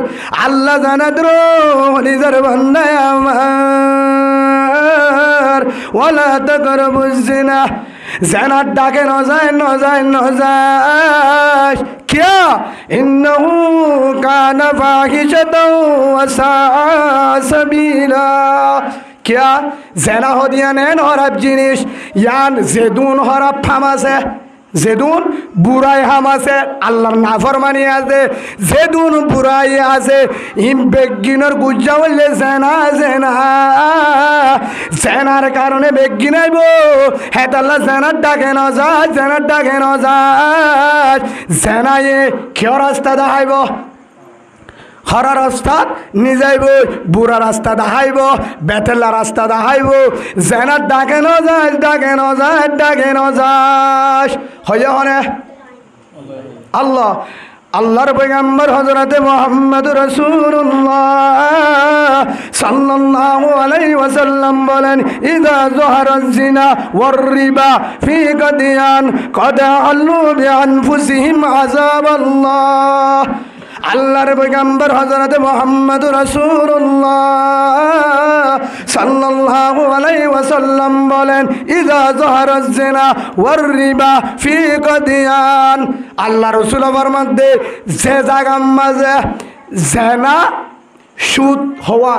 আল্লাহ জানাদ্র নিজের বন্দায় আমার ওয়ালা তাকরাবুজ জিনা জেনার ডাকে নজায় নজায় নজায় কিয়া ইন্নাহু কানা ফাহিশাতান ওয়া সাআ সাবিলা কিয়া জেনা হদিয়া নেন হরাব জিনিস ইয়ান জেদুন হরাব ফামাসে যেদুন বুড়াই হাম আছে আল্লাহর নাফরমানি আছে যেদুন বুড়াই আছে ইম বেগিনর গুজ্জা বললে জেনা জেনা জেনার কারণে বেগি নাইব হেত আল্লাহ জেনার ডাকে ন যায় জেনার ডাকে ন যায় জেনায়ে কিয় রাস্তা দেখাইব হরা রাস্তা নিজাইব বুড়া রাস্তা দেখাইব বেতেলা রাস্তা দেখাইব জেনার ডাকে ন যায় ডাকে ন যায় ডাকে ন যায় হইয়া হনে আল্লাহ আল্লাহর পয়গম্বর হযরত মুহাম্মদ রাসূলুল্লাহ সাল্লাল্লাহু আলাইহি ওয়াসাল্লাম বলেন ইযা যাহারাজ জিনা ওয়ার রিবা ফি কাদিয়ান কদ আল্লু বিআনফুসিহিম আযাবাল্লাহ আল্লাহর পয়গম্বর হযরত মুহাম্মদ রাসূলুল্লাহ সাল্লাল্লাহু আলাইহি ওয়াসাল্লাম বলেন ইযা যাহারাজ জিনা ওয়ার রিবা ফি কাদিয়ান আল্লাহ রাসূল ফরমাতে যে জায়গার মাঝে জিনা সুদ হওয়া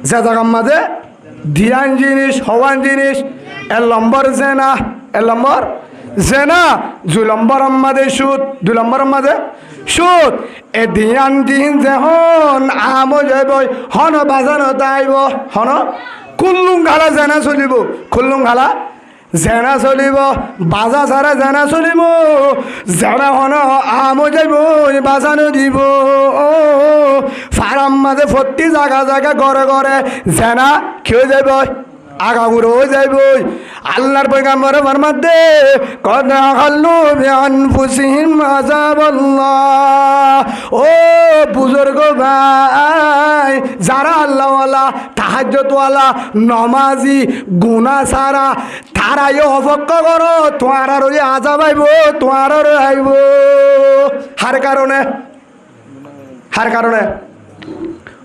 যে জায়গার মাঝে ধিয়ান জিনিস হওয়ান জিনিস 1 নম্বর জেনা 1 নম্বর জেনা 2 নম্বর আমাদের সুদ 2 নম্বর আমাদের সুদ এ ধিয়ান দিন যখন আমো যাইব হন বাজানো তাইব হন কুল্লুং ঘালা জেনা চলিব কুল্লুং ঘালা জেনা চলিব বাজা ছাড়া জেনা চলিব জেনা হন আমো যাইব বাজানো দিব ফারাম মাঝে ফটি জায়গা জায়গা ঘরে ঘরে জেনা খেয়ে যাইব আগাগুড়ো যাইব আল্লাহর পয়গাম্বর ফরমাতে কদ আল্লু বিআনফুসিহিম আযাবাল্লাহ ও বুজুর্গ ভাই যারা আল্লাহওয়ালা তাহাজ্জুদওয়ালা নমাজি গুনাহ সারা তারাই অপেক্ষা করো তোমার আর আযাব আইব তোমার আর আইব হার কারণে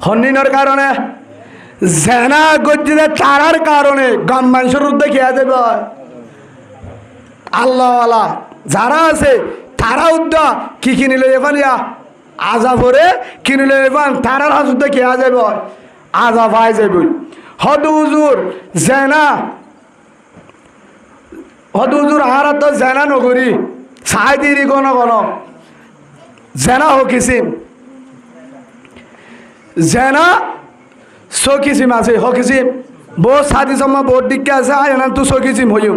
হন্নিনের কারণে জেনা গজ্জিদে তারার কারণে গাম মানুষের উদ্যোগ খেয়া দেব আল্লাহওয়ালা যারা আছে তারা উদ্যোগ কি কিনিলে এফানিয়া আজাবরে কিনিলে এফান তারার হাজুদ্দে খেয়া যাব আজাব আই যাব হদ হুজুর জেনা হদ হুজুর হারা তো জেনা নগরী সাহাই দিরি গণ গণ জেনা হকিসিম জেনা সকিসিম আছে হকিসিম বহুত সাদি জমা বহুত দিকে আছে আয় না তো সকিসিম হইও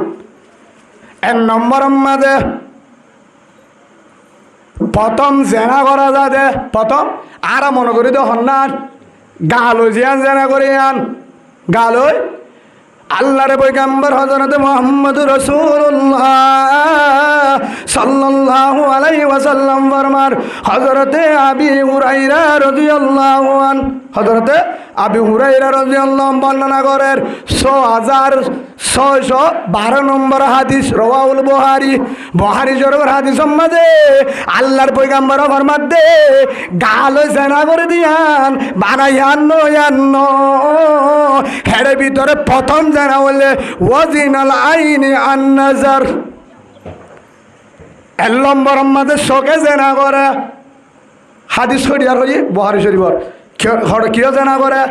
1 নম্বর মাঝে প্রথম জেনা করা যায় প্রথম আর মনে করি তো হন্নান গালো জিয়ান জেনা করি আন গালই আল্লাহর পয়গম্বর হযরত মুহাম্মদ রাসূলুল্লাহ সাল্লাল্লাহু আলাইহি ওয়াসাল্লাম ফরমান হযরত আবি হুরায়রা রাদিয়াল্লাহু আন হযরত আবি হুরায়রা রাদিয়াল্লাহু বর্ণনা করেন 6612 নম্বর হাদিস রাওয়াহুল বুখারী শরীফের হাদিসের মধ্যে আল্লাহর পয়গম্বর ফরমাতে গালো জেনা করে দিয়ান বানায়ান এর ভিতরে প্রথম জেনা হলে ওয়াজিনাল আইনি আন নাজার 1 নম্বর মধ্যে শোকে জেনা করে হাদিস শরীফ হই বুখারী শরীফর কিয় জেনা করে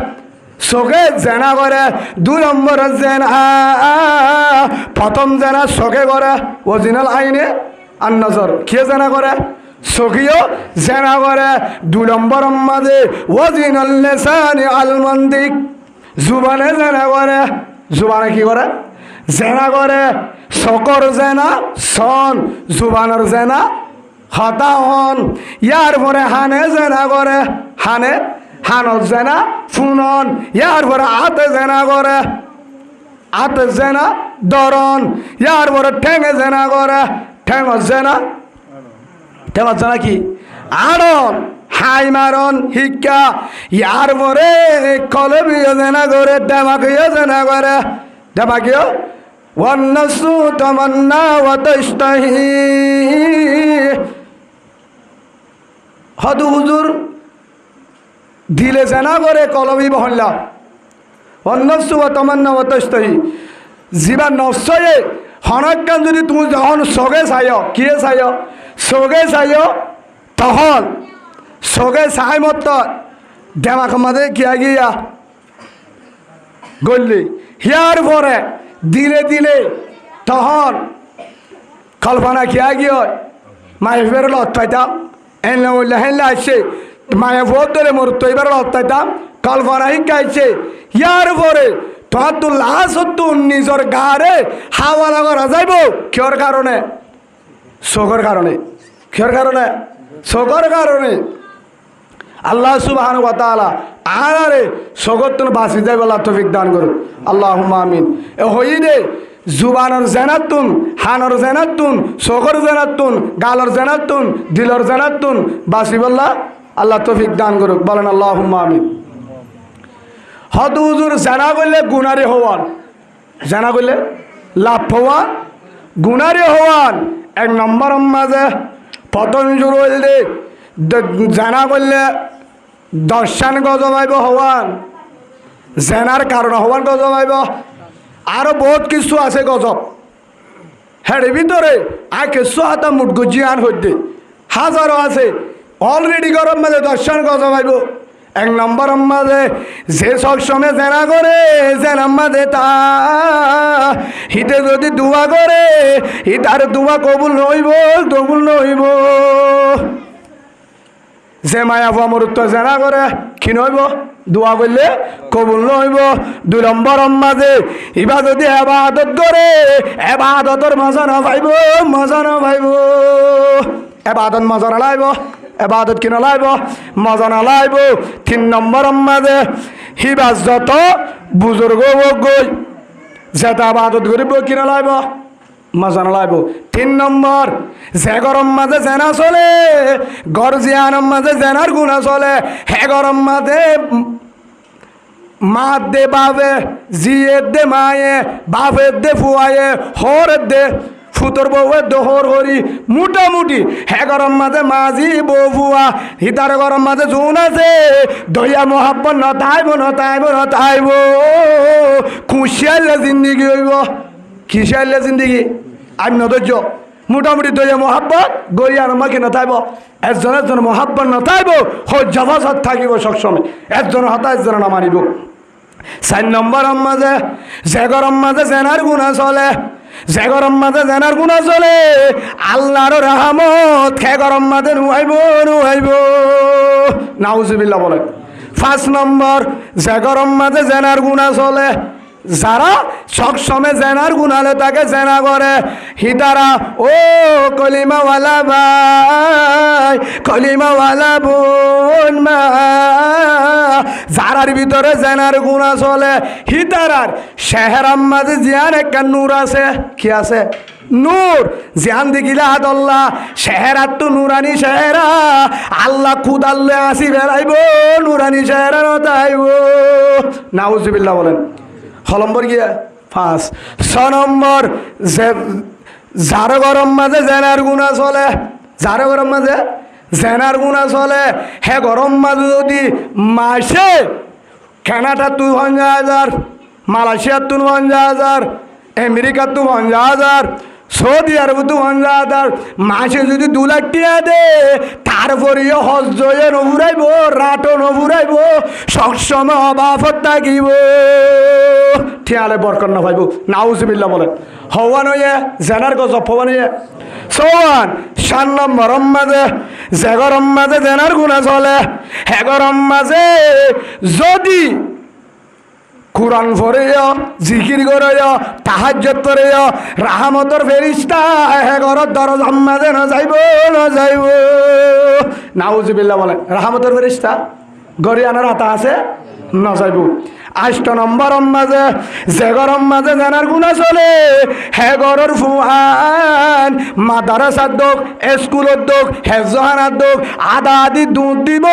শোকে জেনা করে 2 নম্বর জেনা প্রথম জেনা শোকে করে ওয়াজিনাল আইনি আন নাজার কিয় জেনা করে শোকিও জেনা করে 2 নম্বর মধ্যে ওয়াজিনাল লিসানি আল মান্দিক জুবানে জেনা করে জুবানে কি করে জেনা করে শকর জেনা সন জুবানের জেনা হতা হন ইয়ার পরে হানে জেনা করে হানত জেনা ফুনন ইয়ার পরে হাতে জেনা করে হাতে জেনা দরন ইয়ার পরে ঠেঙে জেনা করে ঠেঙত জেনা কি আড়ন হাই মারন শিক্ষা ইয়ার পরে কলবিও জেনা করে দেমাকিও জেনা করে দেমাকিও ওয়ান্নাসু তামান্না ওয়া তাশতাহি হদু হুজুর দিলে জেনা করে কলবি বহল্লা ওয়ান্নাসু ওয়া তামান্না ওয়া তাশতাহি জিবা নফসয়ে হনকান যদি তুমি যখন সগে চাইও কিয়ে চাইও সগে চাইও তখন সগে চাই মত দেমাক মাঝে কিয়া গিয়া গল্লি হিয়ার পরে দিলে তখন কল্পনা কিয়া গিয়ে মায়ের ফের লত পাইতাম এনলে বললে হেনলে আসছে মায়ের ভোট ধরে মোর তো এবার লত পাইতাম কল্পনা শিখাইছে ইয়ার পরে তোমার তো লাশ তো নিজের গাড়ে হাওয়া লাগা যাইব কিয়র কারণে শোকর কারণে কিয়র কারণে শোকর কারণে আল্লাহ সুবহানাহু ওয়া তাআলা আরে শোকর বাঁচি যাই বলা তৌফিক দান করুন আল্লাহুম্মা আমিন এ হই দে জুবানের জেনাতুন হানর জেনাতুন শোকর জেনাতুন গালর জেনাতুন দিলর জেনাতুন বাঁচি বল্লা আল্লাহ তৌফিক দান করুক বলেন আল্লাহুম্মা আমিন হদ হুজুর জেনা করলে গুনারে হওয়ান জেনা করলে লাভ হওয়ান গুনারে হওয়ান 1 নম্বর মাঝে প্রথম শুরু হইলে জেনা করলে দর্শন গজবাইব হওয়ান জেনার কারণ হওয়ান গজবাইব আরো বহুত কিছু আছে গজব হ্যাঁ ভিতরে আর কিছু হাতা মুঠ গুজিয়ান হইতে হাজারো আছে অলরেডি গরম মাঝে দর্শন গজবাইব এক নম্বর মাঝে যে সবসময় জেনা করে জেনার মাঝে তা হিতে যদি দোয়া করে হিতার দোয়া কবুল নইব যে মায়া মরুত্ব জেনা করে কি নইব দোয়া করলে কবুল নইব। 2 নম্বর মাঝে ইবা যদি এবাদত করে এবাদতর মজা না পাইব এবাদত মজা না লাইব এবাদত কি না লাইব মজা না লাইব। 3 নম্বর মাঝে হিবা যত বুজুর্গ গই যেটা আবাদত করিব কি না লাইব মজা না লাইব। 3 নম্বর যে গরম মাঝে জেনা চলে গর জিয়ানম মাঝে জেনার গুণা চলে হে গরম মাঝে মা দে বাপে জিয়ে দে মায়ে বাপের দে ফুয়ায়ে হর দে ফুতর বউয়ে দোহর হরি মোটামুটি হে গরম মাঝে মাঝি বউ ফুয়া হিতার গরম মাঝে জুন আছে দইয়া মোহাব্বত নতাইব খুশিয়ালে জিন্দিগি হইব খিশিয়ালে জিন্দিগি আমি নধৈর্য মোটামুটি দইয়া মোহাব্বত গরিয়া আমাকে নতাইব একজন মোহাব্বত নতাইব জাফাজাত থাকিব সবসময় একজন হতা একজন না মানিব। 4 নম্বর মাঝে যে গরম মাঝে জেনার গুণা চলে যে গরম মাঝে জেনার গুণা চলে আল্লাহর রহমত খে গরম মাঝে নুয়াইব নাউজুবিল্লাহ বলে। 5 নম্বর যে গরম মাঝে জেনার গুণা চলে যারা সবসময় জেনার গুণালে তাকে জেনা করে হিতারা ও কলিমাওয়ালা ভাই কলিমাওয়ালা বোন মা যারার ভিতরে জেনার গুণা চলে হিতারার শেহরাম মাঝে জিয়ান একটা নূর আছে কি আছে নূর জিয়ান দেখিলে আদল্লাহ শেহরার তো নুরানি শেহরা আল্লাহ খুদাল্লে আসি বেড়াইব নুরানি শেহরা নতাইব নাউজুবিল্লাহ বলেন। নম্বর গিয়া 5 6 নম্বর যে যার গরম মাঝে জেনার গুণা চলে যার গরম মাঝে জেনার গুণা চলে হে গরম মাঝে যদি মাসে কানাডা 50,000 মালয়েশিয়া 50,000 আমেরিকা 50,000 সৌদি আরব 50,000 মাসে যদি 2 লাখ টাকা দে তারপরেও হজ জয়ে নভুরাইব রাটো নভুরাইব সবসময় অভাবত থাকিব ঠিয়ালে বরকত না পাইব নাউজুবিল্লাহ বলেন। হওয়া নয়ে জেনার গজব হওয়া নয়ে 7 নম্বর মাঝে যে গরম মাঝে জেনার গুণা চলে হে গরম মাঝে যদি কুরআন পড়েও জিকির করেও তাহাজ্জুদ করেও রাহমতের ফেরেশতা হে ঘরের দরজার মাঝে না যাইব নাউজুবিল্লাহ বলেন রাহমতের ফেরেশতা গড়ি আনার হাতা আছে না যাইব। 8 নম্বর মাঝে যে গরম মাঝে জানার গুণা চলে হে গরর ফুয়ান মাদ্রাসার দোক স্কুলের দোক হেফজহানার দোক আদা আদি দুধ দিব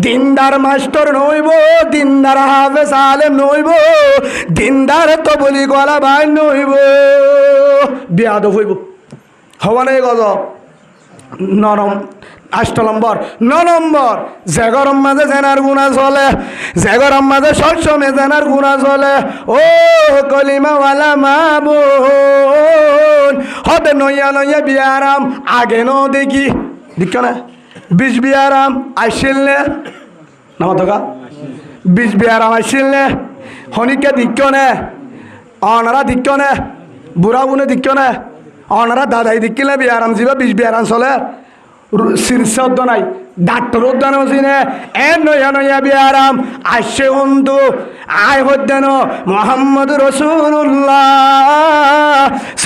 দিনদার মাস্টার নইব দিনদার হাফেজ আলেম নইব দিনদার তো বলি গলা ভাই নইব বিয়াদব হইব হওয়া নেই গজব। 8 নম্বর 9 নম্বর যে গরম মাঝে জেনার গুণা চলে যে গরম মাঝে সবসময় জেনার গুণা চলে ও কলিমাওয়ালা মা বোন হবে নইয়া বিয়ারাম আগে ন দেখি দিক না 20 বিয়ারাম আসছিল নে না থকা 20 বিয়ারাম আসছিল নে হনিকে দিক নে অনারা দিক নে বুড়া বুনে দিক নে অনারা দাদাই দিকিলে বিয়ারাম যাবা 20 বিয়ারাম চলে শীর্ষ নাই ডাক্তার উদ্যান চিনে এ নয়া বিয়ারাম আসছে বন্ধু আয় হদ্যান মোহাম্মদ রসুল্লাহ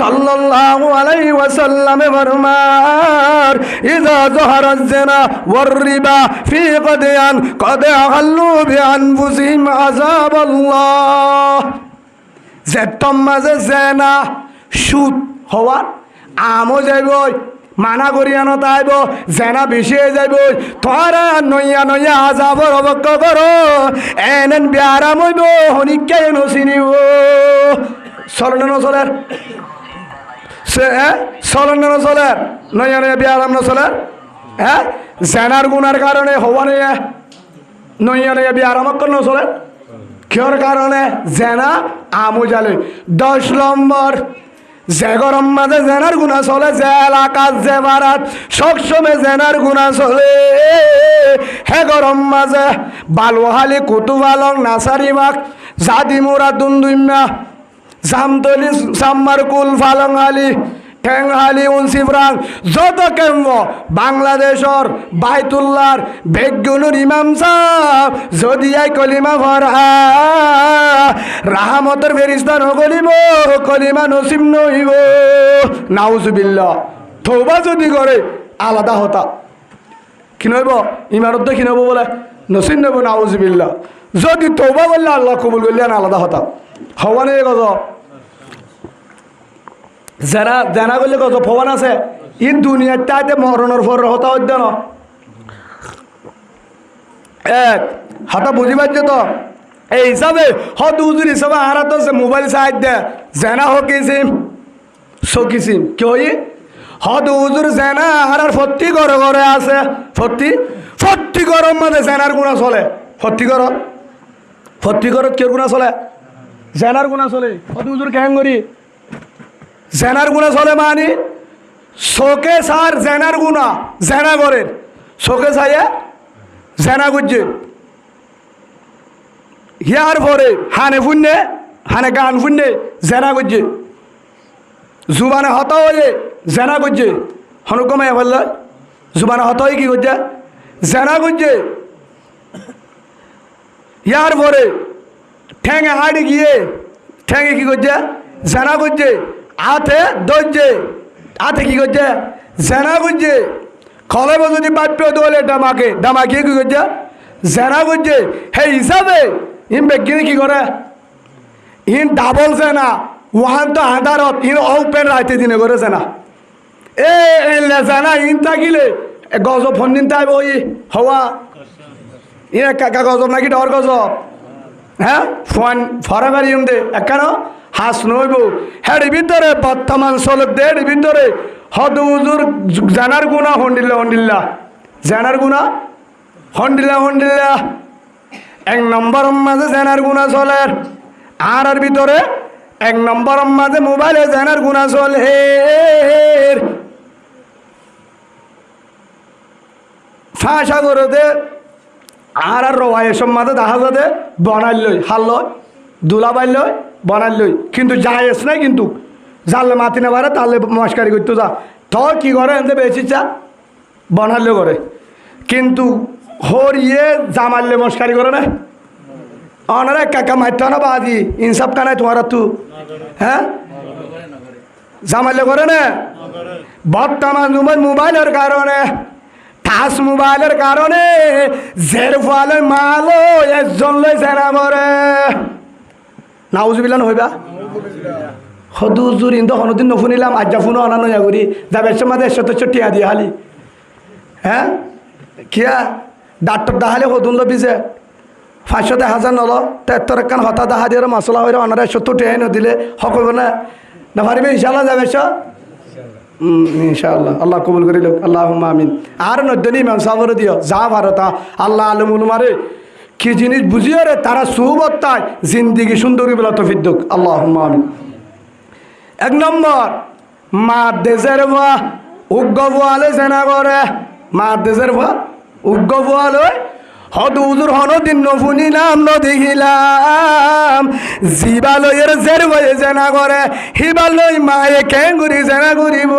সাল্লাল্লাহু আলাইহি ওয়াসাল্লাম ফরমার ইযা যাহারাজ জিনা ওয়ার রিবা ফি কদিয়ান কদ আহাল্লু বিআনফুসিহিম আযাবাল্লাহ যে তোমাজে জেনা সুদ হওয়ার আমও যাইব মানা করিয়া নতাইব জেনা বেশি যাইব তোরা নইয়া আজাবর অবক্ষ করো এনেন বিয়ারাম হইব হনিকে নচিনিব চলে নচলের সে চলে নচলের নইয়া বিয়ারাম নচলের হ্যাঁ জেনার গুণার কারণে হওয়া নইয়া বিয়ারামক নচলে কিয়র কারণে জেনা আমু জালে। 10 নম্বর যে গরম মাঝে জেনার গুণা চলে, যে এলাকাত যে বারাত সবসময় জেনার গুণা চলে, হে গরম মাঝে বালুহালি কুতুবালং নাসারিবাগ জাদিমুরা দুন্দুইম্যা জামতলি সাম্মার কুল ফালংহালি ঠেংহালি উনসিফরাং যত কেম্ব বাংলাদেশর বাইতুল্লাহর বেগুনুর ইমাম সাহেব যদি আই কলিমা ভরা রাহমতের ফেরিস্তা নগলিব, কলিমা নসিব নইব। নাউজুবিল্লাহ। তওবা যদি করে আলাদা হতা কি নইব, ইমারত কি নব বলে নসিব নব। নাউজুবিল্লাহ। যদি তওবা বললে আল্লাহ কবুল করলে আলাদা হতা হওয়া নেই। গজ যারা জানা করলে গজ ফবান আছে ইন দুনিয়ার তাইতে মরণের পর হতা অধ্যয়ন এক হতা বুঝি পারছো তো। এই হিসাবে হত উজুর হিসাবে হারা তো মোবাইল সাইড দে জেনা হকিছিম সকিছিম কি হত উজুর জেনা হারার ফর্তি ঘরে ঘরে আছে। ফর্তি গরম মানে জেনার গুণা চলে। ফর্তি ঘরত কিয় গুণা চলে? জেনার গুণা চলে। হত উজুর কেন করি জেনার গুণা চলে মানি চোখে সার জেনার গুণা জেনা করে চোখে চাইয়ে জেনা গুজে ইয়ার পরে হানে ফুন্নে হানে গান ফুন্নে জেনা গুজে জুবানে হত হয়ে জেনা গুজে হনুকমায় বললে জুবানে হত হয়ে কি করছে জেনা গুজে। ইয়ার পরে ঠ্যাঙে হাড়ি গিয়ে ঠ্যাঙে কি করছে জেনা গুজে। হাতে দৌড়ছে হাতে কি করছে জেনা গুজে। খলেব যদি বাপ্য দোলে ডামাকে কি করছে জেনা গুজে। সেই হিসাবে ইন বেগিনি কি করে ইন ডাবল জেনা ওয়ান তো আধারত ইন ওপেন রাইতে দিনে করেছে না এ লেজানা ইন থাকিলে গজব ফন্দিন তাই বই হওয়া ইন কাকা গজব নাকি ডর গজব হ্যাঁ ফোন ফরে বাড়ি দে কেন হাস নইব। হের ভিতরে বর্তমান চলত দে ভিতরে হদ উজুর জানার গুণা হন্ডিল্লা জানার গুণা হন্ডিল্লা এক নম্বর মাঝে জানার গুণা চলে। আর ভিতরে এক নম্বর মাঝে মোবাইলে জানার গুণা চলে। ফাঁসা করে দে আর রওয়ায়ের মাঝে দেখা যাতে বনাই লই হাল লয় দুলা বাইল লয় বনাই লই কিন্তু যায়স নাই কিন্তু জানলে মাতি না পারে তাহলে মস্কারি করতে যা তো কি করে এনতে বেশি চা বনাইলে করে কিন্তু হর ইয়ে জামাইলে মস্কারি করে না অনারা কাকা মারত না বাজি ইনসাফ কানাই তোমার তু হ্যাঁ জামাইলে করে না বর্তমান মোবাইলের কারণে টাচ মোবাইলের কারণে জের ফলে মালো একজন লই জেনা করে নাউজুবিল্লাহ হইবা হদুজুর ইন্দো হনদিন নফুনিলাম আজ্জা ফোনও আনা নয়া করি যাবে মাঝে 100 টিয়া দিয়ে হালি হ্যাঁ কিয়া ডাক্তার দাহালে হদুন লবিছে 500,000 নল তেত্তর কান হতা দাহা দিয়ে মশলা হয়ে অনারা 70 টিয়া নদিলে হকব না না পারিবে ইনশাল্লাহ যাবে ইনশাআল্লাহ আল্লাহ কবুল করিল আল্লাহুম্মা আমিন। আর নদ্দনি ইমাম সাহেবের দিও যা ভারতা আল্লাহ আলমুল মারে কি জিনিস বুঝিও রে তারা সুবত্তায় জিন্দিগি সুন্দরী বলা তৌফিক দিক আল্লাহুম্মা আমিন। এক নম্বর মা দেশের ভা উগ্র ভুয়ালে জেনা করে মা দেশের ভা উগ্র ভুয়ালে হদু উজুর হনদিন নফুনি নাম নদেখিলাম জিবালয়ের জের বয়ে জেনা করে হিবালয় মায়ে কেঙ্গুরি জেনা করিব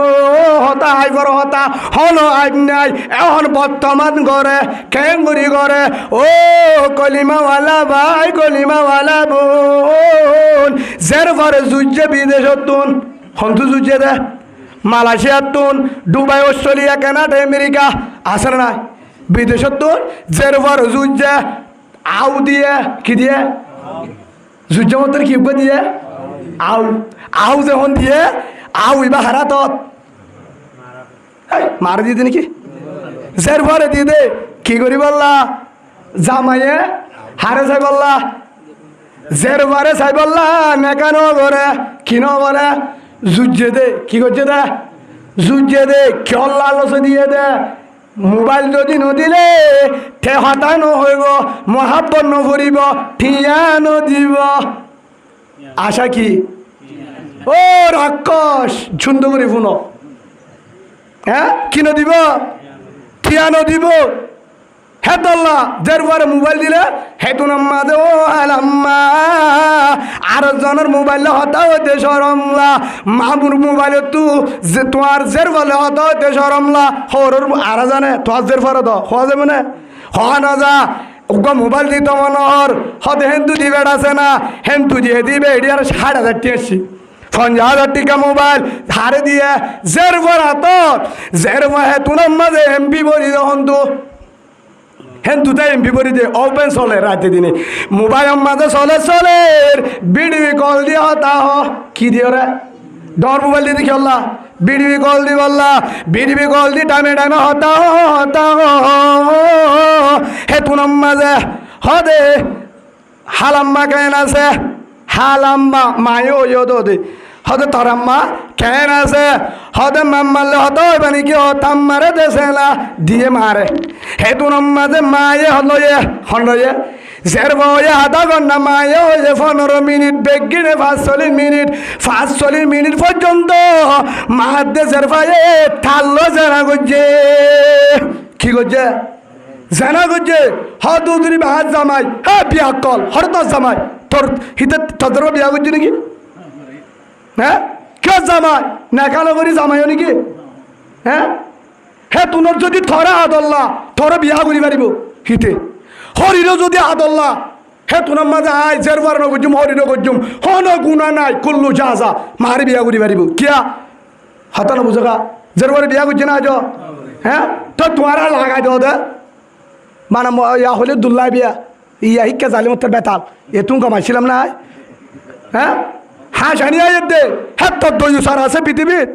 হতা হাই কর হতা হন আইব নাই এখন বর্তমান করে কেঙ্গুরি করে ও কলিমাওয়ালা ভাই কলিমাওয়ালা বোন জের পরে যুজ্জে বিদেশত তুন হন্তু যুজ্জে দে মালয়েশিয়াত তুন দুবাই অস্ট্রেলিয়া কানাডা আমেরিকা আসে নাই বিদেশত জের পর যুজ্জে আউ দিয়ে কি দিয়ে যুজ্জে মতো কি দিয়ে আউ আউ যখন দিয়ে আউ ইবা হারাত মার দিয়ে নাকি জের পরে দিয়ে দে কি করি বললা জামাইয়ে হারে চাই বললা জের পরে চাই বললা নেকানো করে কিন বলে যুজ্জে দে কি করছে দে যুজ্জে দে খেলা লসে দিয়ে দে মোবাইল যদি নদিলে ঠে হতা নহইব মহাব্বত নভরিব ঠিয়া নদিব আশা কি ও রাক্ষস সুন্দর করে শুনো, হ্যাঁ কিন দিব কিয়ানো দিব হে দল্লা যার পরে মোবাইল দিলে হেতু নাম্মা দে ও আলাম্মা আর জনের মোবাইল হতা হইতে সরমলা মামুর মোবাইল তু যে তোমার জের বলে হতা হইতে সরমলা হরর আর জানে তোমার জের পরে তো হওয়া যাবে না হওয়া না যা ওগো মোবাইল দিত মনোহর হতে হেন্দু দিবে আছে না হেন্দু দিয়ে দিবে এটি আর ৬০০০ টাকা আসছি ৫০০০ টাকা মোবাইল হারে দিয়ে জের পর হাত জের হেতু নাম্মা যে এমপি বলি যখন তো হেন্দুতে এমপি বলি দে ওপেন চলে রাতে দিনে মোবাইল মাঝে চলে বিডিবি কল দিয়ে হতা হ কি দিও রে ডর মোবাইল দিয়ে দেখি আল্লাহ বিডিবি কল দি বললা বিডিবি কল দি টাইমে হতা হে তুনাম মাঝে হদে হালাম্মা কেন আছে হালাম্মা মায়ও ইয় দে হদে তরাম্মা কেন আছে হদে মারলে হতো মানে কি হতাম মারে দেশে না দিয়ে মারে হে তুনাম মাঝে মায়ে হলয়ে জের বয়ে আধা ঘন্টা মায়ে হয়ে 15 মিনিট বেগিনে 45 মিনিট পর্যন্ত মার দেশের ভাইয়ে ঠাল্লো জেনা করছে কি করছে জেনা করছে হদুদুরি ভাত জামাই হ্যাঁ বিয়া কল হরদাস জামাই তোর হিতে তোদের বিয়া করছে নাকি হ্যাঁ কে জামাই নেকালো করি জামাইও নাকি হ্যাঁ হে তোর যদি থরা আদল্লা তোর বিয়া করি পারিব হিতে হরিরও যদি আদল্লা হে তোর মাঝে আয় জের বার নগজুম হরিরও গজুম হন গুণা নাই কুল্লু যা মারি বিয়া করি পারিব কিয়া হাতানো বুঝা জের বারে বিয়া করছে না আজ হ্যাঁ তো তোমার লাগাই দেও দে মানে ইয়া হলে দুল্লাই বিয়া ইয়া হিক্কা জালিমতের বেতাল এ তুমি কমাইছিলাম না হ্যাঁ হ্যাঁ জানিয়া দে হ্যাঁ তোর দই সার আছে পৃথিবীর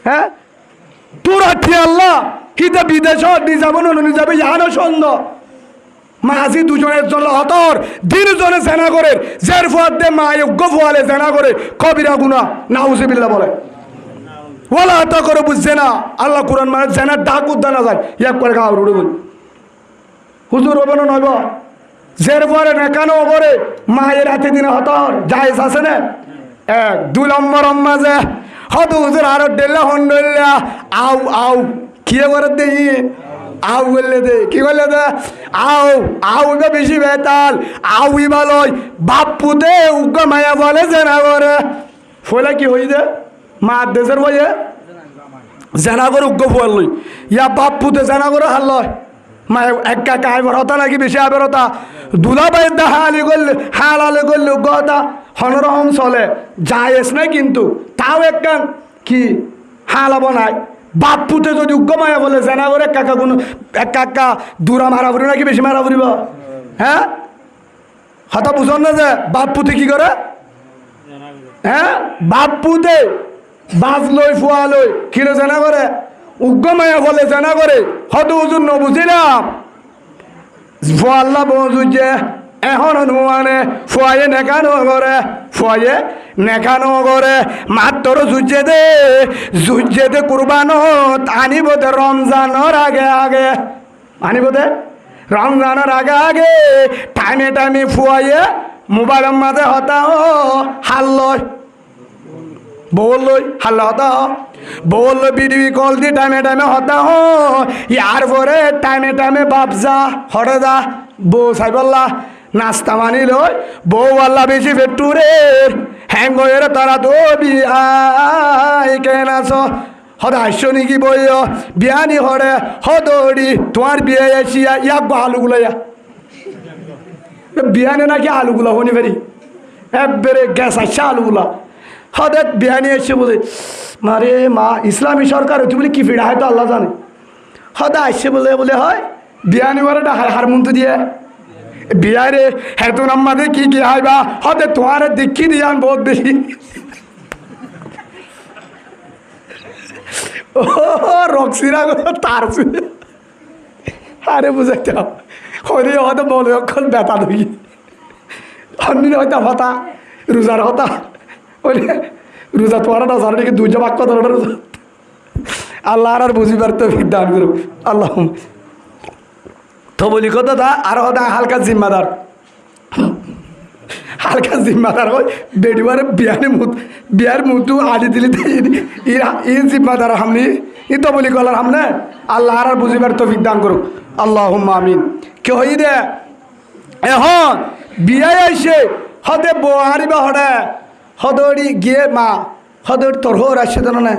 হ্যাঁ তোর আঠি আল্লাহ হিতে বিদেশ নিজাবন যাবে ইহানো সন্দেহ মাঝি দুজনের জন্য হতর দিনজনে জেনা করে জের ফুয়ার দে মা যোগ্য ফুয়ালে জেনা করে কবিরা গুনা নাউজুবিল্লাহ বলে ওলা তা করে বুঝছে না আল্লাহ কোরআন মানে জেনার ডাক উদ্যান যায় এক করে খাওয়া উড়ে বল হুজুর ওবেন নইব জের ফুয়ারে নেকানো করে মায়ের হাতে দিনে হতর জায়েজ আছে না ১ ২ নম্বর আম্মা যে হত হুজুর আরো ডেলা হন্ডল্লা আউ কি করে দেই আউ বললে দে কি বললে দে আউ বেশি বেতাল আউ ইবালয় বাপুতে উগ্র মায়া বলে জেনা করে ফলে কি হই দে মা দেশের বইয়ে জেনা করে উগ্র ফুয়াল লই ইয়া বাপুতে জেনা করে হাল লয় মায়া একা কাইবার হতা নাকি বেশি আবার হতা দুলা বাইর দা হালি করলে হালালে করলে উগ্র হতা হনরহম চলে জায়েজ নাই কিন্তু তাও একখান কি হালাব নাই বাপুতে যদি উগ্র মায়া বলে জেনা করে একা দূরা মারা পড়ি নাকি বেশি মারা পড়িব হ্যাঁ হতা বুঝন না যে বাপুতে কি করে হ্যাঁ বাপুতে বাজ লই ফুয়া লই কিরে জেনা করে উগ্র মায়া বলে জেনা করে হত হুজুর নবুঝিলাম ফুয়াল্লা বুঝুছে এখন হনুমানে ফুয়ায়ে নেকানো করে মাত্র জুজে দে কুরবানত আনিব দে রমজানের আগে আনিব দে রমজানের আগে টাইমে ফুয়ায়ে মোবাইলের মাঝে হতা হাল লয় বল লই হাল্লা হতা বল বিডিবি কল দি টাইমে হতা ইয়ার পরে টাইমে বাপজা হরে যা বউ সাইবল্লা নাস্তা মানি লই বউ আল্লাহ বেশি ফেটুরের হ্যাঙ্গয়ের তারা তো বিয়াই কেন আস হদ আসছো নাকি বই বিয়ানি হরে হদৌড়ি তোমার বিয়ে আসিয়া ইয়াক আলুগুলো বিয়ানে নাকি আলুগুলো হনি ফেরি একবারে গ্যাস আসছে আলুগুলা হদে বিয়ানি এসছে বলে মারে মা ইসলামী সরকার হইতে বলে কি ফিরা হয়তো আল্লাহ জানে হদে আসছে বলে হয় বিয়ানি মারে হারমুন্ত দিয়ে বিয়ারে হেতু নাম্মাদে কি হয় বা হদে তোমার দেখি দিয়ান বহুত বেশি ও রক্সিরা তার আরে বুঝাইতে হলে হয়তো বলে অক্ষণ ব্যথা ধুই অন্য হয়তো হতা রোজার হতা ওরে রোজা তোমার না জানো নাকি দুইটা বাক্য ধরো রোজা আল্লাহ আর বুঝিবার তো দান করুক আল্লাহ তো বলি কথা আর হতা হালকা জিম্মাদার হালকা জিম্মাদার হয় বেডিবারে বিয়ার মুতু আদি দিলি ই জিম্মাদার হামনি ই তো বলি গলার হামনে আল্লাহ আর বুঝিবার তৌফিক দান করুক আল্লাহুম্মা আমিন কে হই দে এখন বিয়াই আইছে হদে বোয়ারিবা হডে হদরি গিয়ে মা হদর তোর হোর আসছে তো না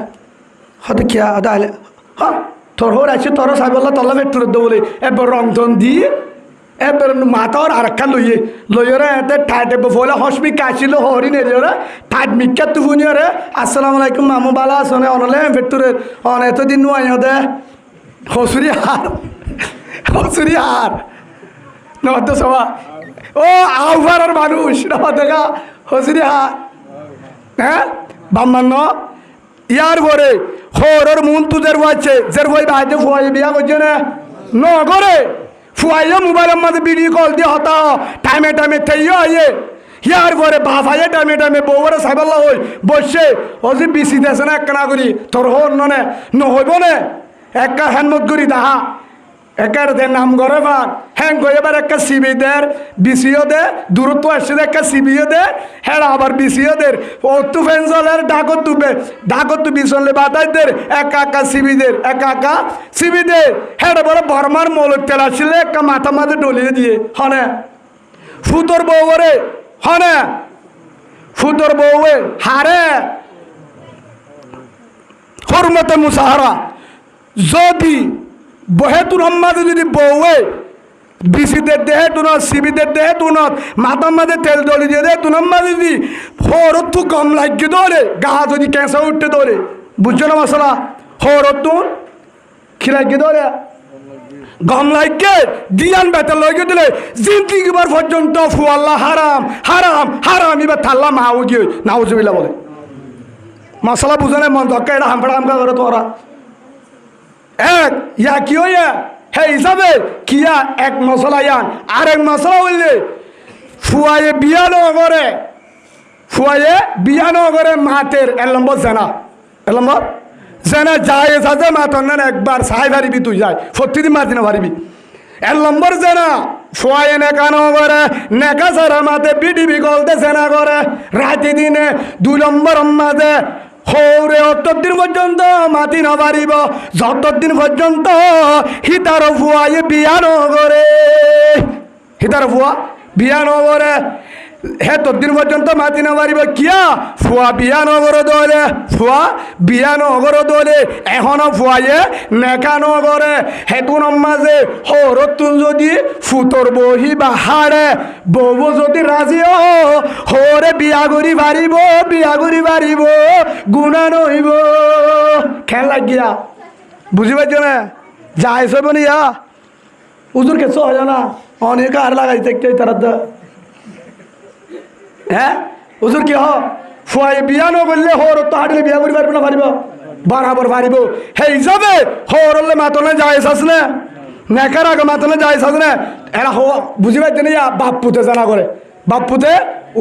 হদে কিয়া হদে আইলে হ্যাঁ তোর হোর আসছে তোর সাহেবল্লা তল্লা পেট্রোল দো বলে এবার রং টন দিয়ে এবার মাথার আর একটা লইরে এতে ঠাইটে বলে হসমি কাশিল হরি নেরে ঠাইট মিক্কা তুফুনিয়রে আসসালামু আলাইকুম মামু বালা আসনে অনলে পেট্রোলের অন এতদিন নুয়াই হদে হসুরি হার নবাদ সবা ও আহ্বানের মানুষ নবাদ দেখা হসুরি হার হ্যাঁ বাম্মান্ন ইয়ার পরে হরর মন তুদের আছে যার বই বাইতে ফুয়াই বিয়া করছে না ন করে ফুয়াইয়া মোবাইলের মধ্যে ভিডিও কল দিয়ে হতা টাইমে থেইও আইয়ে ইয়ার পরে বাফাইয়ে টাইমে বউরে সাইবাল্লা হই বসে ও যে বিসি দেছে না একটা না করি তোর হন নে নহইব নে একটা হ্যানমত করি দাহা একার দে নাম করে পান হ্যাঁ গো এবার একটা সিবি দের বিসিও দে দূরত্ব আসছে একটা সিবিও দে হ্যাঁ আবার বিসিও দের ও তু ফেন্সলের ডাকত তু বিসলে বাতাই দের একা সিবি দে হ্যাঁ বলে বর্মার মৌলিক তেল আসলে একটা মাথা মাঝে ডলিয়ে দিয়ে হনে ফুতর বউ রে হনে ফুতর বউয়ে হারে হরমতে মুসাহারা যদি বহেতুর সম্মাদে যদি বউয়ে বিসিদের দেহে তুনত সিবিদের দেহে তুনত মাথার মাঝে তেল দলি দিয়ে দেয় তুনার মাঝে যদি হরত কম লাগিয়ে দৌড়ে গা যদি ক্যাঁসা উঠতে দৌড়ে বুঝছো না মশলা হরতুন খিলাইকে দৌড়ে গম লাইকে দিয়ান বেতন লইকে দিলে জিন্দিগিবার পর্যন্ত ফুয়াল্লা হারাম এবার থাল্লা মাও গিয়ে নাউজুবিল্লাহ বলে মশলা বুঝে না মন ধক্কা এটা হামফাড়া করে তোরা এক ইয়া কি হইয়া হে হিসাবে কিয়া এক মশলা ইয়ান আর এক মশলা বললে ফুয়ায়ে বিয়ানো করে মাতের এক নম্বর জেনা যায় সাজে মাতন না একবার সাই ভারিবি তুই যাই প্রতিদিন মাতি না ভারিবি এক নম্বর জেনা ফুয়ায়ে নেকানো করে নেকা সারা মাতে বিডিবি গলতে জেনা করে রাতে দিনে 2 নম্বর মাঝে হৌরে অতদিন পর্যন্ত মাতি নবারিব যতদিন পর্যন্ত হিতার ফুয়াই বিয়ানো করে হে তদ্দিন পর্যন্ত মাতি নবারিব কিয়া ফুয়া বিয়ানো দলে এখনো ফুয়াইয়ে নেকানো করে হেতু নমাজে হরতুন যদি ফুতর বহি বা হাড়ে বউ যদি রাজি হরে বিয়া করি পারিব গুণা নইব খেল লাগিয়া বুঝি পাইছ না যাই সব নিয়া উজুর কেছ হয় না অনেক আর লাগাইছে তারা হ্যাঁ হুজুর কি ফুয়াই বিয়ানো করলে হর তো হাঁটলে বিয়া করি পারবে না বরাবর পারিব সেই হিসাবে হরলে মাতলে যায় আস না নেকার আগে মাতলে যায় আস না এরা বুঝি পাইছে না বাপুতে জানা করে বাপুতে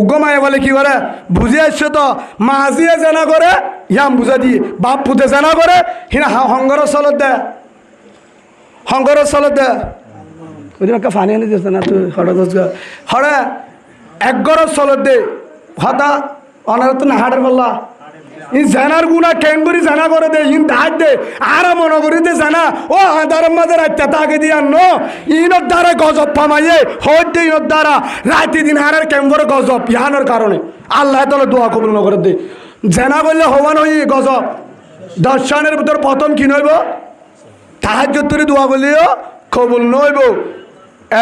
উগ্র মায়ে বলে কি করে বুঝে আসছে তো মাঝিয়ে জানা করে ইয়াম বুঝা দিয়ে বাপুতে জানা করে হিনা হঙ্গর চলত দে ওই একটা ফানি আনি দিয়েছে না তুই হরে এক গরজ চলত দে হতা অনার তো না হাটের বললা ই জানার গুণা কেন করি জানা করে দে ইন দাঁত দে আর মনে করি দে জানা ও আধার মাঝে রাত্তা তাকে দিয়ে আনো ইনোর দ্বারা গজব পামাইয়ে হইতে ইনোর দ্বারা রাতি দিন হারের কেমন গজব ইহানোর কারণে আল্লাহ তাহলে দোয়া কবুল নকরে দে জানা করলে হওয়ান হই গজব দর্শনের ভিতর প্রথম কি নইব তাহাজ্জুদ করে দোয়া করলেও কবুল নইব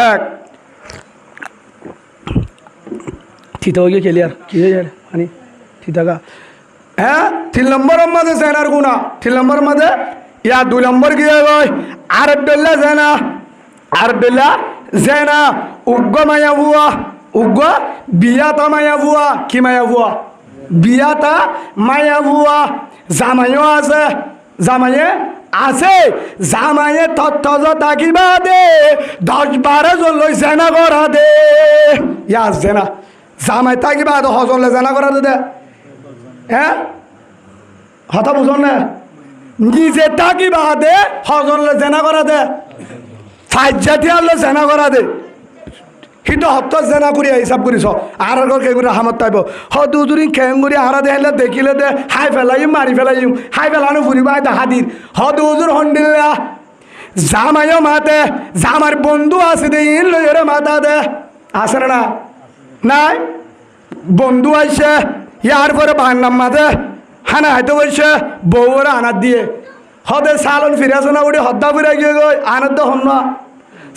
এক থিতা হয়ে খেলি আর কি হয়ে যায় মানে থিতাকা হ্যাঁ 3 নম্বরের মাঝে জেনার গুণা 3 নম্বরের মাঝে ইয়া 2 নম্বর কি হয় আর বেলা জেনা উগ্র মায়া বুয়া উগ্র বিয়াতা মায়া বুয়া কি মায়া বুয়া বিয়াতা মায়া বুয়া জামাইও আছে জামাইয়ে তত্ত্ব থাকিবা দে 10-12 জন লই জেনা করা দে ইয়া জেনা জামাই থাকিবা হজলে জেনা করা দে হ্যাঁ হতা বুঝন না নিজে থাকিবা দে হজলে জেনা করা দে ফাইজাতি আল্লাহ জেনা করা দে কিন্তু হত্য জেনা করি হিসাব করিস আর কে করে হামত পাইব দুজুরি খেং করি হারা দেখিলে দেখিলে দে হাই ফেলাইম মারি ফেলাইম হাই ফেলানো ফুরিবা হাদির দুজুর হন্ডিল্লা জামাইও মাতে জামার বন্ধু আছে দে ইন লইরে মাতা দে আছে না নাই বন্ধু আইসে ইয়ার পরে বাহান্নাম মাতে হানা হাইতে বলছে বউরা আনার দিয়ে হদে সালন ফিরে আসে না উঠে হদ্দা ফিরে গিয়ে গই আনার দে হন না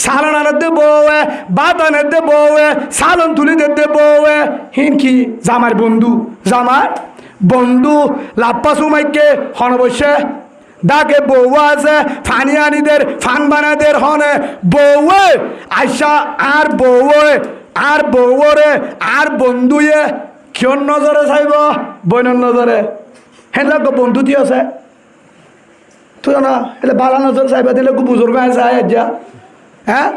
সালন আনার দে বউয়ে বাত আনার দে বউয়ে সালন তুলি দে বউয়ে হিন কি জামার বন্ধু লাপ্পা সুমাইকে হন বসে ডাকে বউ আছে ফানি আনিদের ফান বানাদের হনে বউয়ে আইসা আর বউরে আর বন্ধুয়ে কিয়র নজরে চাইব বইনের নজরে হেনলাক বন্ধু দিয়ে আছে তুই না এলে বালা নজর চাইবা দিলে বুজুর্গ চাই যা হ্যাঁ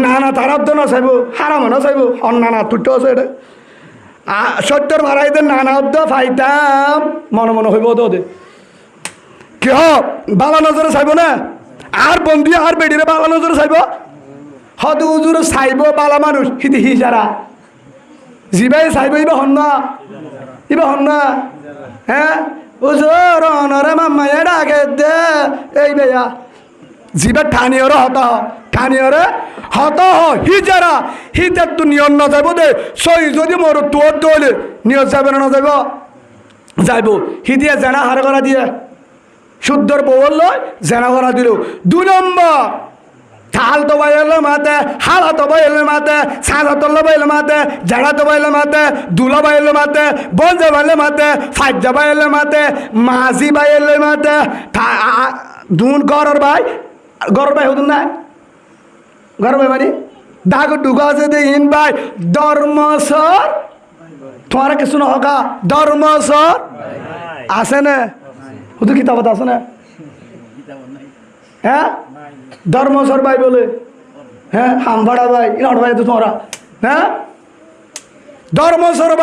না তারা তো না চাইব হারামো না চাইব অন্যানা তুইটো আছে এটা সত্যর মারাইদের নানা অব্দ ফাইতাম মনে হইব দে কি বালা নজরে চাইব না আর বন্ধু আর বেডিরে বালা নজরে চাইব হদু উজুর চাইব বালা মানুষ হিদি হি যারা জিবাই চাইব ইবা হন না হ্যাঁ উজুর অনরে মাম্মায়ে ডাকে দে এই বেয়া জিবা ঠানিয়রে হত হি যারা হি তার তো নিয়ম না যাইব দে সই যদি মোর তোর দলে নিয়ত যাবে না যাইব হি দিয়ে জেনা হার করা দিয়ে শুদ্ধর বউল জেনা করা দিল 2 নম্বর থাল তো বাইলে মাতে হালা তো বাইলে মাতে সাজা তো বাইলে মাতে জাড়া তো বাইলে মাতে দুলা বাইলে মাতে বঞ্জা বাইলে মাতে ফাজ্জা বাইলে মাতে মাঝি বাইলে মাতে দুন গরর ভাই হতুন না গরর ভাই মানে দাগ ডুগা আছে দে ইন ভাই ধর্মসর তোমার কিছু না হকা ধর্মসর আছে না হুদু কিতাবত আছে না হ্যাঁ ধর্মসর ভাই বলে হ্যাঁ হামভাড়া ভাই ইনাট ভাই তো তোমরা হ্যাঁ ধর্মসর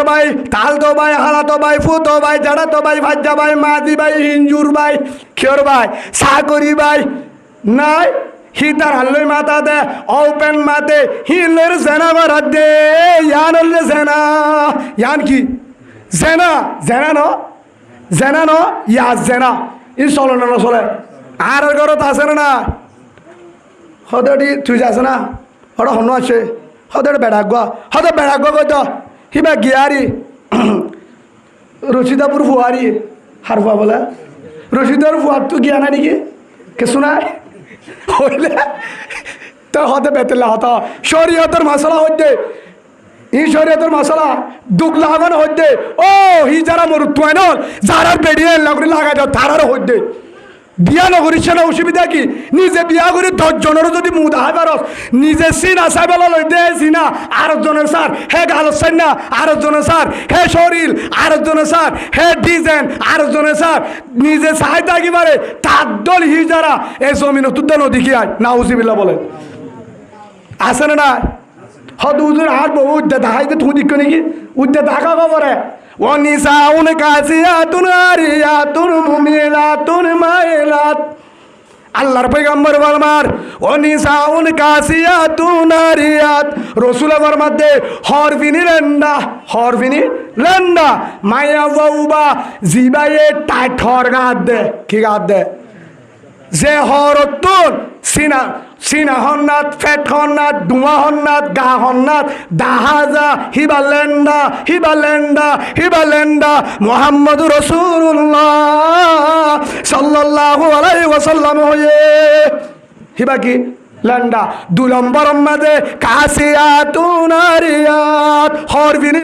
ভাই তাল তো ভাই হালা তো ভাই ফুতো ভাই জাড়া তো ভাই ভাজ্জা ভাই মাঝি ভাই হিঞ্জুর ভাই খের ভাই সাকরি ভাই নাই হিতার হাল্লই মাথা দে ওপেন মাতে হিলের জেনা মারা দে ইয়ান হলে ইয়ান কি জেনা ন ইয়াস জেনা ই চলে না চলে আর ঘরত আছে না হদে তুই আছে না ওটা হন আছে হদে বেড়াগ কই তো হিবা গিয়ারি রশিদাপুর ফুয়ারি হার ফুয়া বলে রশিদার ফুয়ার তো গিয়া না নাকি কিছু নাই হইলে তো হতে বেতলা হতো শরীয়তের মশলা হইতে ই শরীয়তের মশলা দুঃখ লাগানো হইতে ও হি যারা মরুত্ব নল যারা বেড়িয়ে লাগা যাও তারারও হইতে বিয়া নগরীর না অসুবিধা কি নিজে বিয়া করে 10 জনের যদি মুখ দেখা পারস নিজে চিনা চাইবেলা লই দে চিনা আর জনের স্যার হে গালত চাই না আর জনের স্যার হে শরীর আর জনের স্যার হে ডিজাইন আর জনের স্যার নিজে চাই থাকি পারে তার দল হি যারা এই জমিন তুদ্দা নদী কি আয় না উজিবিল্লা বলেন আছে না হদ উজুর আর বহু উদ্যা দেখাইতে তুমি দিক নাকি উদ্যা দেখা খবরে ওনিসাউন কাসিয়াতুন আরিয়াতুন মুমিনাতুন মাইলাত আল্লাহর পয়গম্বর বলমার ওনিসাউন কাসিয়াতুন আরিয়াত রাসূল ফরমাতে হরফিনি লেন্ডা মায়া ওবা জিবায়ে টাইঠর গাদ দে কি গাদ দে যে হরতুন সিনা হন্নাত ফেট হন্নাত দুয়া হন্নাত গা হন্নাত দাহাজা হিবালেন্ডা মুহাম্মদ রাসূলুল্লাহ সাল্লাল্লাহু আলাইহি ওয়াসাল্লাম হয়ে হিবা কি লেন্ডা 2 নম্বর মাঝে কাসিয়াতুন আরিয়াত হরবিনি